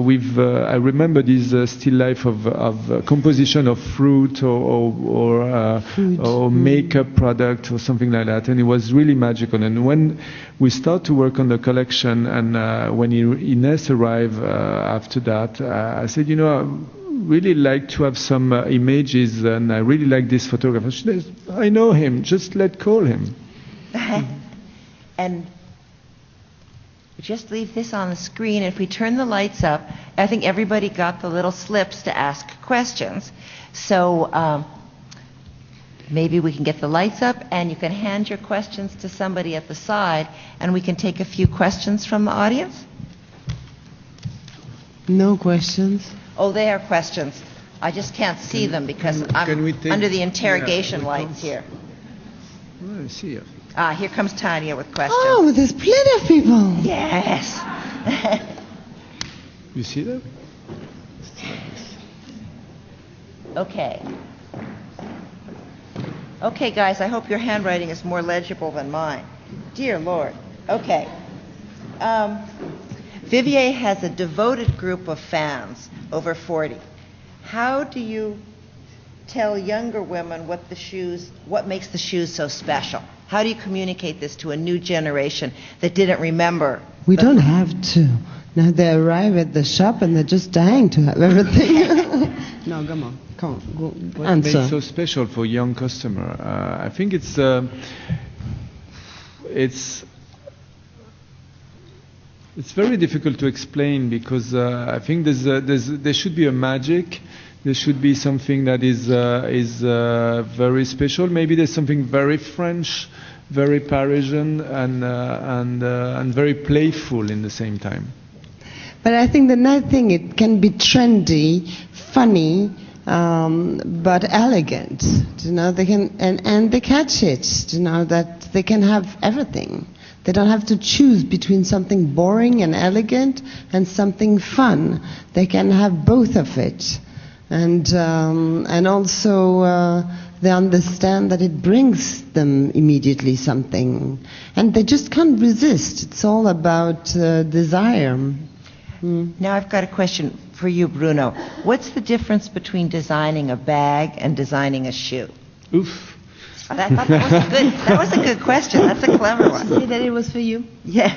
remember this still life of composition of fruit or makeup product or something like that, and it was really magical. And when we start to work on the collection, and when Inès arrived after that, I said, I really like to have some images, and I really like this photographer. She says, I know him, just call him. And we just leave this on the screen. If we turn the lights up, I think everybody got the little slips to ask questions. So maybe we can get the lights up, and you can hand your questions to somebody at the side, and we can take a few questions from the audience. No questions. Oh, they are questions. I just can't see them because I'm under the interrogation lights here. Oh, I see it. Here comes Tanya with questions. Oh, there's plenty of people. Yes. You see that? Okay. Okay, guys, I hope your handwriting is more legible than mine. Dear Lord. Okay. Vivier has a devoted group of fans, over 40. How do you tell younger women what makes the shoes so special? How do you communicate this to a new generation that didn't remember? We don't have to. Now they arrive at the shop and they're just dying to have everything. No, come on. Go What answer. makes so special for young customer? I think it's very difficult to explain because I think there should be a magic. There should be something that is very special. Maybe there's something very French, very Parisian, and very playful in the same time. But I think the nice thing, it can be trendy, funny, but elegant. They can and they catch it. That they can have everything. They don't have to choose between something boring and elegant and something fun. They can have both of it. And also they understand that it brings them immediately something. And they just can't resist. It's all about desire. Now I've got a question for you, Bruno. What's the difference between designing a bag and designing a shoe? Oof. I thought that was a good question. That's a clever one. Say that it was for you? Yeah.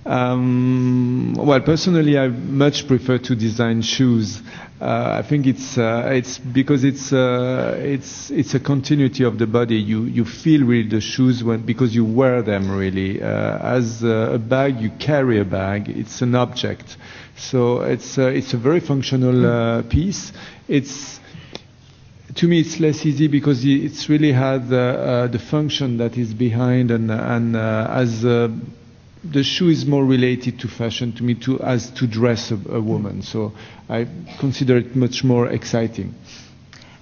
Well, personally, I much prefer to design shoes. I think it's because it's a continuity of the body. You feel really the shoes because you wear them really. As a bag, you carry a bag. It's an object, so it's a very functional piece. To me, it's less easy because it's really had the function that is behind, and as the shoe is more related to fashion to me as to dress a woman. So I consider it much more exciting.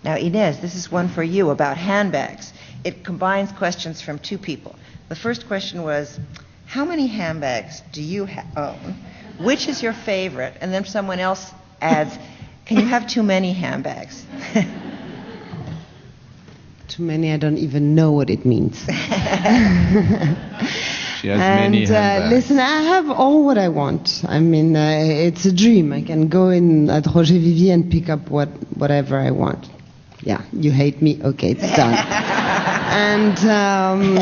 Now, Inès, this is one for you about handbags. It combines questions from two people. The first question was, how many handbags do you own? Which is your favorite? And then someone else adds, can you have too many handbags? Too many, I don't even know what it means. She has many handbags. Listen, I have all what I want. I mean, it's a dream. I can go in at Roger Vivier and pick up whatever I want. Yeah, you hate me? Okay, it's done. And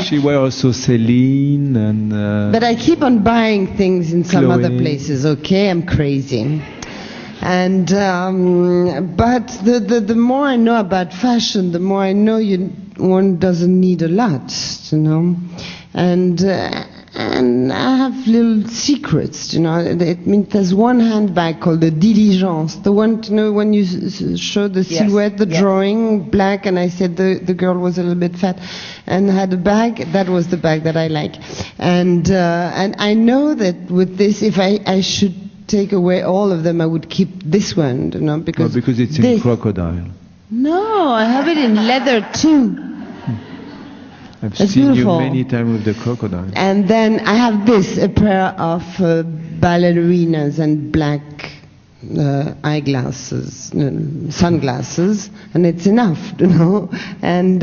she wears also Celine and. But I keep on buying things in some Chloe. other places. Okay, I'm crazy. And but the more I know about fashion, the more I know one doesn't need a lot, And I have little secrets, It means there's one handbag called the Diligence, the one, when you show the silhouette, the drawing, black, and I said the girl was a little bit fat and had a bag. That was the bag that I like, and I know that with this, if I should take away all of them, I would keep this one, you know, because it's in crocodile. No, I have it in leather too. I've It's seen beautiful. you many times with the crocodile. And then I have this, a pair of ballerinas and black eyeglasses, sunglasses, and it's enough, you know. And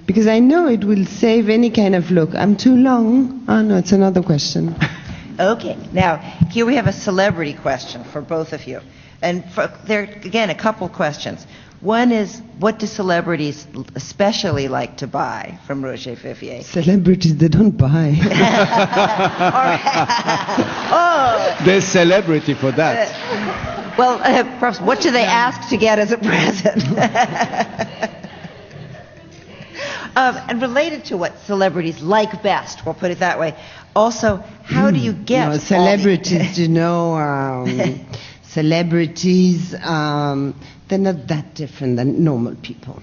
because I know it will save any kind of look. I'm too long. Oh no, it's another question. Okay, now here we have a celebrity question for both of you. And there are, again, a couple questions. One is, what do celebrities especially like to buy from Roger Vivier? Celebrities, they don't buy. Oh! There's celebrity for that. Well, perhaps, what do they ask to get as a present? And related to what celebrities like best, we'll put it that way. Also, how do you get No, celebrities, you know, celebrities, they're not that different than normal people.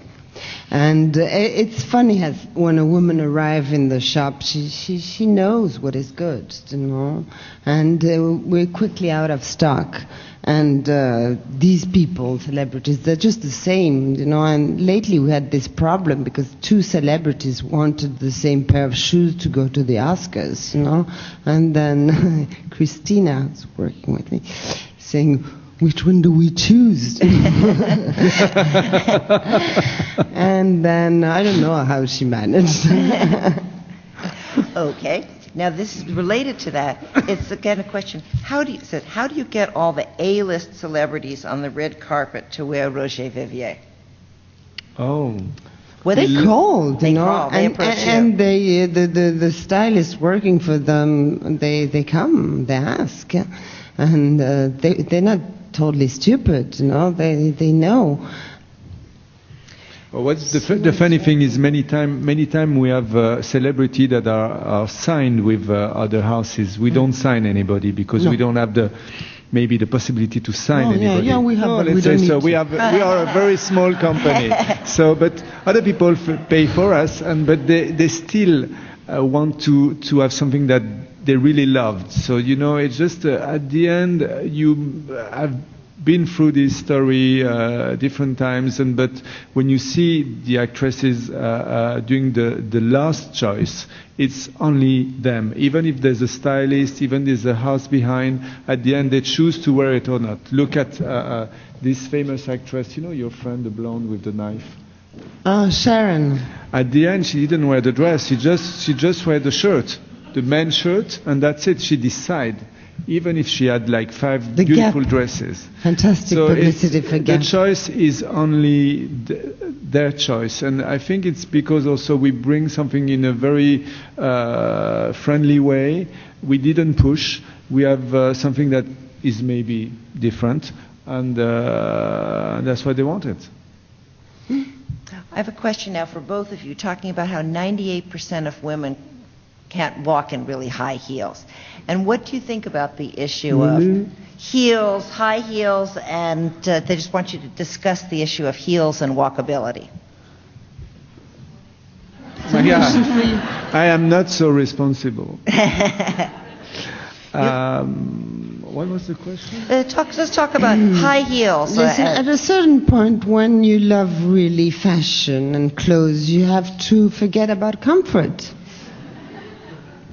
And it's funny as when a woman arrives in the shop, she knows what is good, you know. And we're quickly out of stock. And these people, celebrities, they're just the same, you know. And lately we had this problem because two celebrities wanted the same pair of shoes to go to the Oscars, you know. And then Christina was working with me, saying, which one do we choose? And then I don't know how she managed. Okay. Now this is related to that. It's again a question. How do you get all the A-list celebrities on the red carpet to wear Roger Vivier? Oh. Well, They called, They you know, call, they approach you. and they, the stylist working for them, they come, they ask, and they're not totally stupid, you know, they know. Well, what's the funny thing is many time we have celebrity that are signed with other houses. We don't sign anybody because we don't have maybe the possibility to sign anybody. Yeah, we have, but let's we don't say so. need We to. are a very small company. So, but other people pay for us, but they still want to have something that they really loved. So you know, it's just at the end you have been through this story different times, but when you see the actresses doing the last choice, it's only them. Even if there's a stylist, even there's a house behind, at the end they choose to wear it or not. Look at this famous actress, you know, your friend, the blonde with the knife. Sharon. At the end, she didn't wear the dress. She just wear the shirt, the men's shirt, and that's it. She decided. Even if she had like 5 beautiful dresses. Fantastic so publicity for Gap. The choice is only their choice. And I think it's because also we bring something in a very friendly way. We didn't push. We have something that is maybe different. And that's why they want it. I have a question now for both of you, talking about how 98% of women can't walk in really high heels. And what do you think about the issue of heels, high heels, and they just want you to discuss the issue of heels and walkability? Yeah, I am not so responsible. What was the question? Let's talk about high heels. Listen, at a certain point, when you love really fashion and clothes, you have to forget about comfort.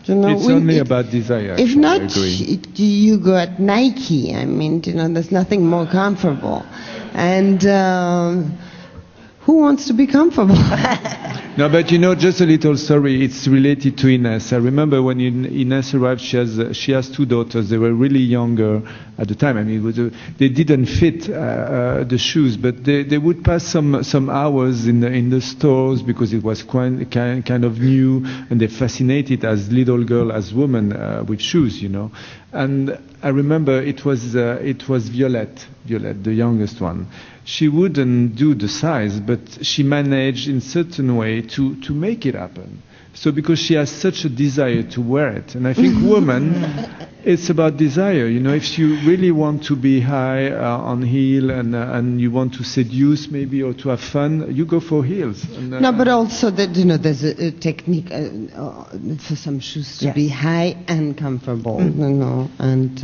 You know, it's only about desire. If not, I agree. You go at Nike. I mean, you know, there's nothing more comfortable. And who wants to be comfortable? No, but you know, just a little story. It's related to Inès. I remember when Inès arrived, she has 2 daughters. They were really younger at the time. I mean, they didn't fit the shoes, but they would pass some hours in the stores because it was kind of new, and they fascinated as little girl, as women with shoes, you know. And I remember it was Violette, the youngest one. She wouldn't do the size, but she managed in certain way to make it happen. So because she has such a desire to wear it, and I think women, It's about desire. You know, if you really want to be high on heel and you want to seduce maybe or to have fun, you go for heels. And, no, but also that, you know, there's a technique for some shoes to be high and comfortable, you know, and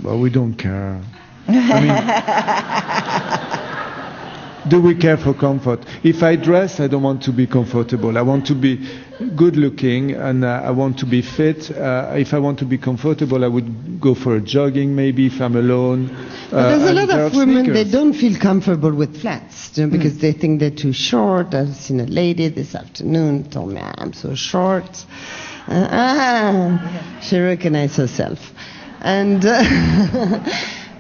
well, we don't care. I mean, do we care for comfort? If I dress, I don't want to be comfortable. I want to be good looking and I want to be fit. If I want to be comfortable, I would go for a jogging maybe if I'm alone. But there's a lot of women, sneakers. they don't feel comfortable with flats, you know, because they think they're too short. I've seen a lady this afternoon told me, I'm so short. She recognized herself. And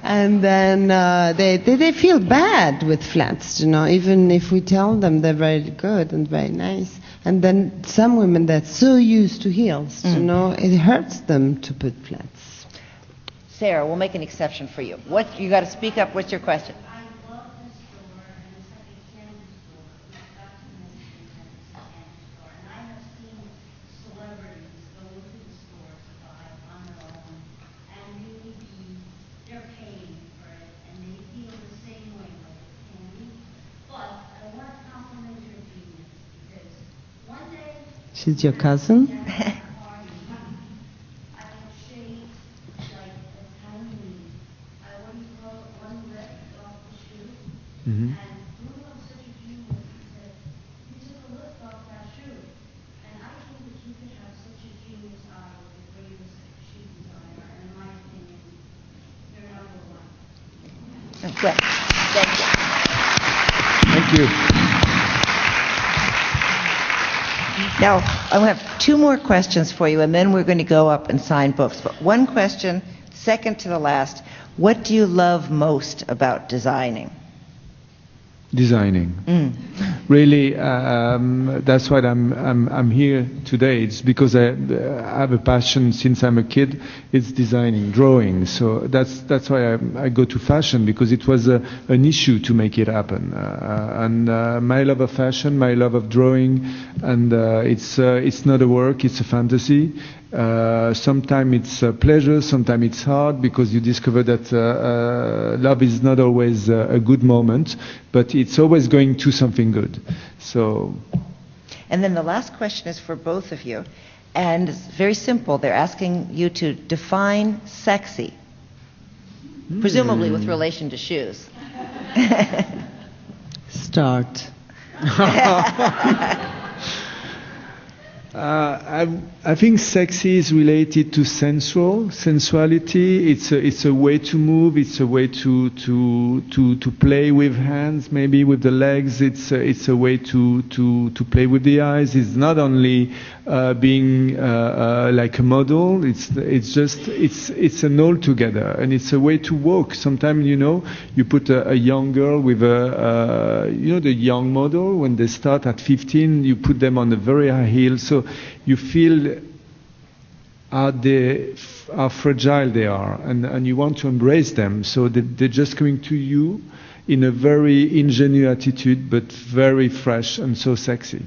and then they feel bad with flats, you know, even if we tell them they're very good and very nice. And then some women that's so used to heels, you know, it hurts them to put flats. Sarah, we'll make an exception for you. What you got to speak up. What's your question? I love the store, and it's like a candy store. We've got to mention that it's a candy store. And I have seen celebrities go into the store to buy on their own, and really they're paying for it, and they feel the same way like it's candy. But I want to compliment your genius, because one day She's your cousin? Mm-hmm. And Bruno was such a genius. He said, you took a lift off that shoe. And I think that you could have such a genius eye with the greatest shoe designer. And in my opinion, you're number one. Well, thank you. Thank you. Now, I have two more questions for you, and then we're going to go up and sign books. But one question, second to the last. What do you love most about designing? Designing. Really, that's why I'm here today. It's because I have a passion since I'm a kid. It's designing, drawing. So that's why I go to fashion, because it was an issue to make it happen. And my love of fashion, my love of drawing, and it's not a work, it's a fantasy. Sometimes it's a pleasure, sometimes it's hard, because you discover that love is not always a good moment, but it's always going to something good. So. And then the last question is for both of you, and it's very simple. They're asking you to define sexy, presumably with relation to shoes. Start. I think sexy is related to sensuality. It's a way to move. It's a way to play with hands, maybe with the legs. It's a way to play with the eyes. It's not only being like a model. It's an all together, and it's a way to walk. Sometimes you put a young girl with the young model when they start at 15. You put them on a very high heel, so you feel how fragile they are, and you want to embrace them. So they're just coming to you in a very ingenuine attitude, but very fresh and so sexy.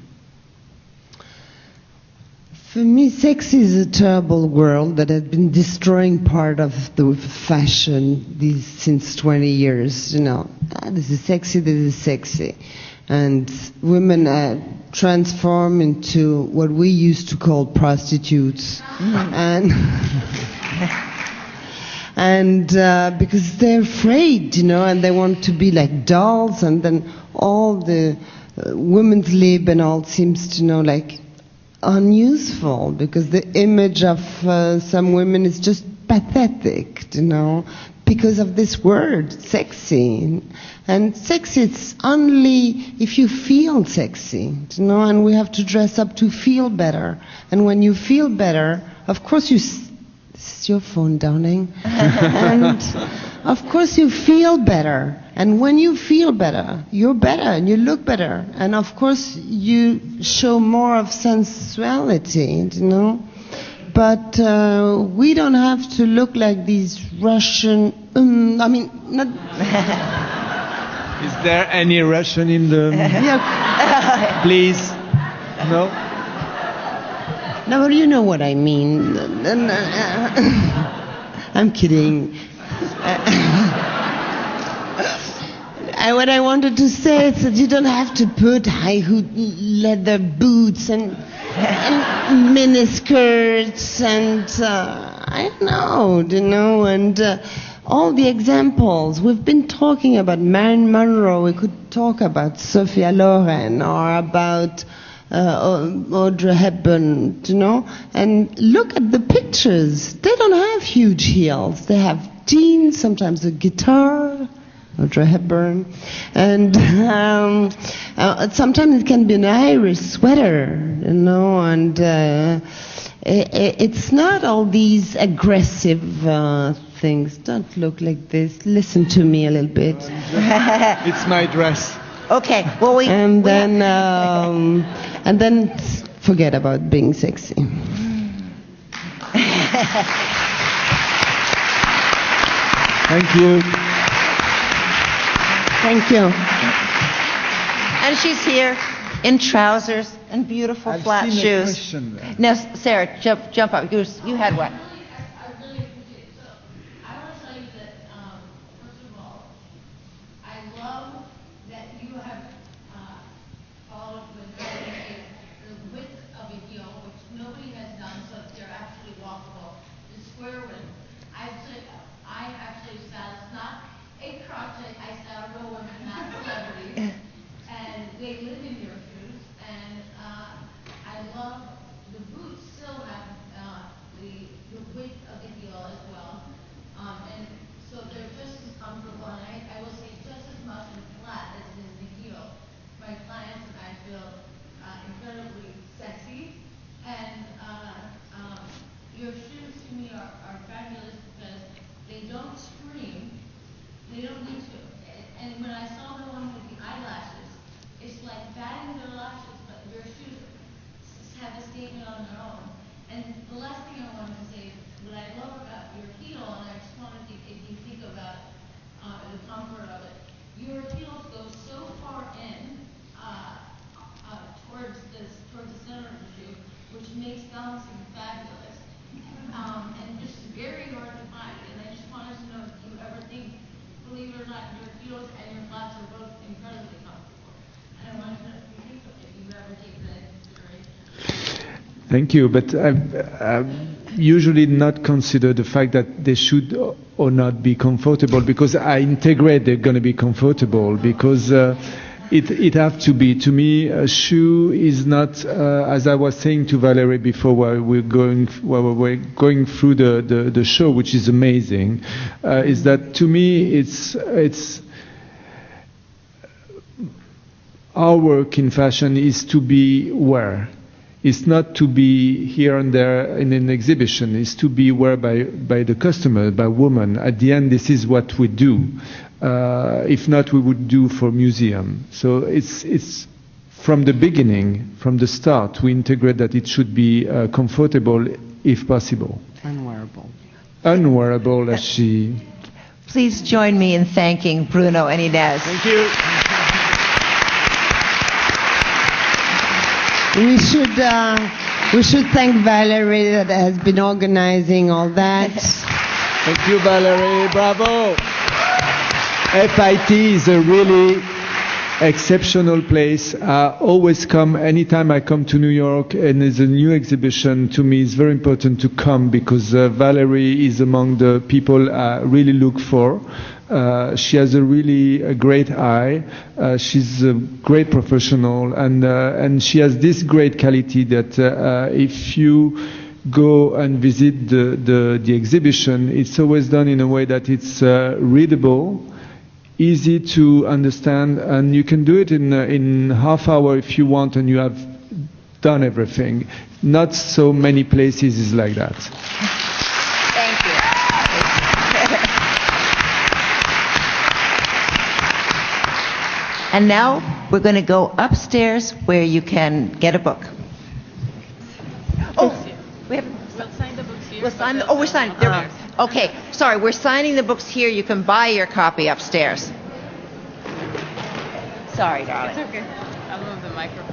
For me, sexy is a terrible world that has been destroying part of the fashion since 20 years. This is sexy, this is sexy. And women transform into what we used to call prostitutes. And because they're afraid, and they want to be like dolls, and then all the women's lib and all seems to like unuseful, because the image of some women is just pathetic, because of this word, sexy. And sexy, it's only if you feel sexy, and we have to dress up to feel better. And when you feel better, of course this is your phone, darling. And of course you feel better. And when you feel better, you're better and you look better. And of course you show more of sensuality, But we don't have to look like these Russian, not... Is there any Russian in the... Yeah. Please? No? No, but you know what I mean. I'm kidding. What I wanted to say is that you don't have to put high-hood leather boots and miniskirts and I don't know, and all the examples. We've been talking about Marilyn Monroe. We could talk about Sophia Loren or about Audrey Hepburn, and look at the pictures. They don't have huge heels. They have jeans, sometimes a guitar, Audrey Hepburn, and sometimes it can be an Irish sweater, and it's not all these aggressive things. Don't look like this. Listen to me a little bit. It's my dress. Okay. Well, and then forget about being sexy. Thank you. Thank you. And she's here in trousers and beautiful flat I've seen shoes. a question there. Now, Sarah, jump up. You had one. I really appreciate it. So I want to tell you that, first of all, I love that you have followed with the width of a heel, which nobody has done, so that they're actually walkable. The square width. I actually style, it's not a crotchet, I style real women, not celebrities. And they live in your shoes, and I love the boots still have the width of the heel as well. And so they're just as comfortable, and I will say just as much in flat as in the heel. My clients and I feel incredibly sexy, and your shoes to me are fabulous because they don't scream, they don't need to. And when I saw the one with the eyelashes, it's like batting their lashes, but your shoes have a statement on their own. And the last thing I wanted to say is what I love about your heel, and I just wanted to, if you think about the comfort of it, your heels go so far in towards the center of the shoe, which makes balancing fabulous. And just very hard to find. And I just wanted to know if you ever think, believe it or not, your heels and your flats are both incredibly comfortable. And I wanted to know if you ever take that into consideration. Thank you, but I've usually not considered the fact that they should or not be comfortable, because I integrate they're going to be comfortable, because it have to be. To me, a shoe is not, as I was saying to Valerie before, while we're going through the show, which is amazing, is that to me it's our work in fashion is to be where. It's not to be here and there in an exhibition. It's to be wear by the customer, by women. At the end, this is what we do. If not, we would do for museum. So it's from the beginning, from the start, we integrate that it should be comfortable if possible. Unwearable. Unwearable, as she... Please join me in thanking Bruno and Inez. Thank you. We should thank Valerie that has been organizing all that. Thank you, Valerie. Bravo. FIT is a really exceptional place. I always come, anytime I come to New York and there's a new exhibition, to me it's very important to come, because Valerie is among the people I really look for. She has a great eye. She's a great professional, and she has this great quality that if you go and visit the exhibition, it's always done in a way that it's readable, easy to understand, and you can do it in half hour if you want, and you have done everything. Not so many places is like that. Thank you. And now we're going to go upstairs where you can get a book. Oh, we have. We'll sign the books here. We're signing. There. Okay, sorry, we're signing the books here. You can buy your copy upstairs. Sorry, darling. It's okay. I'll move the microphone.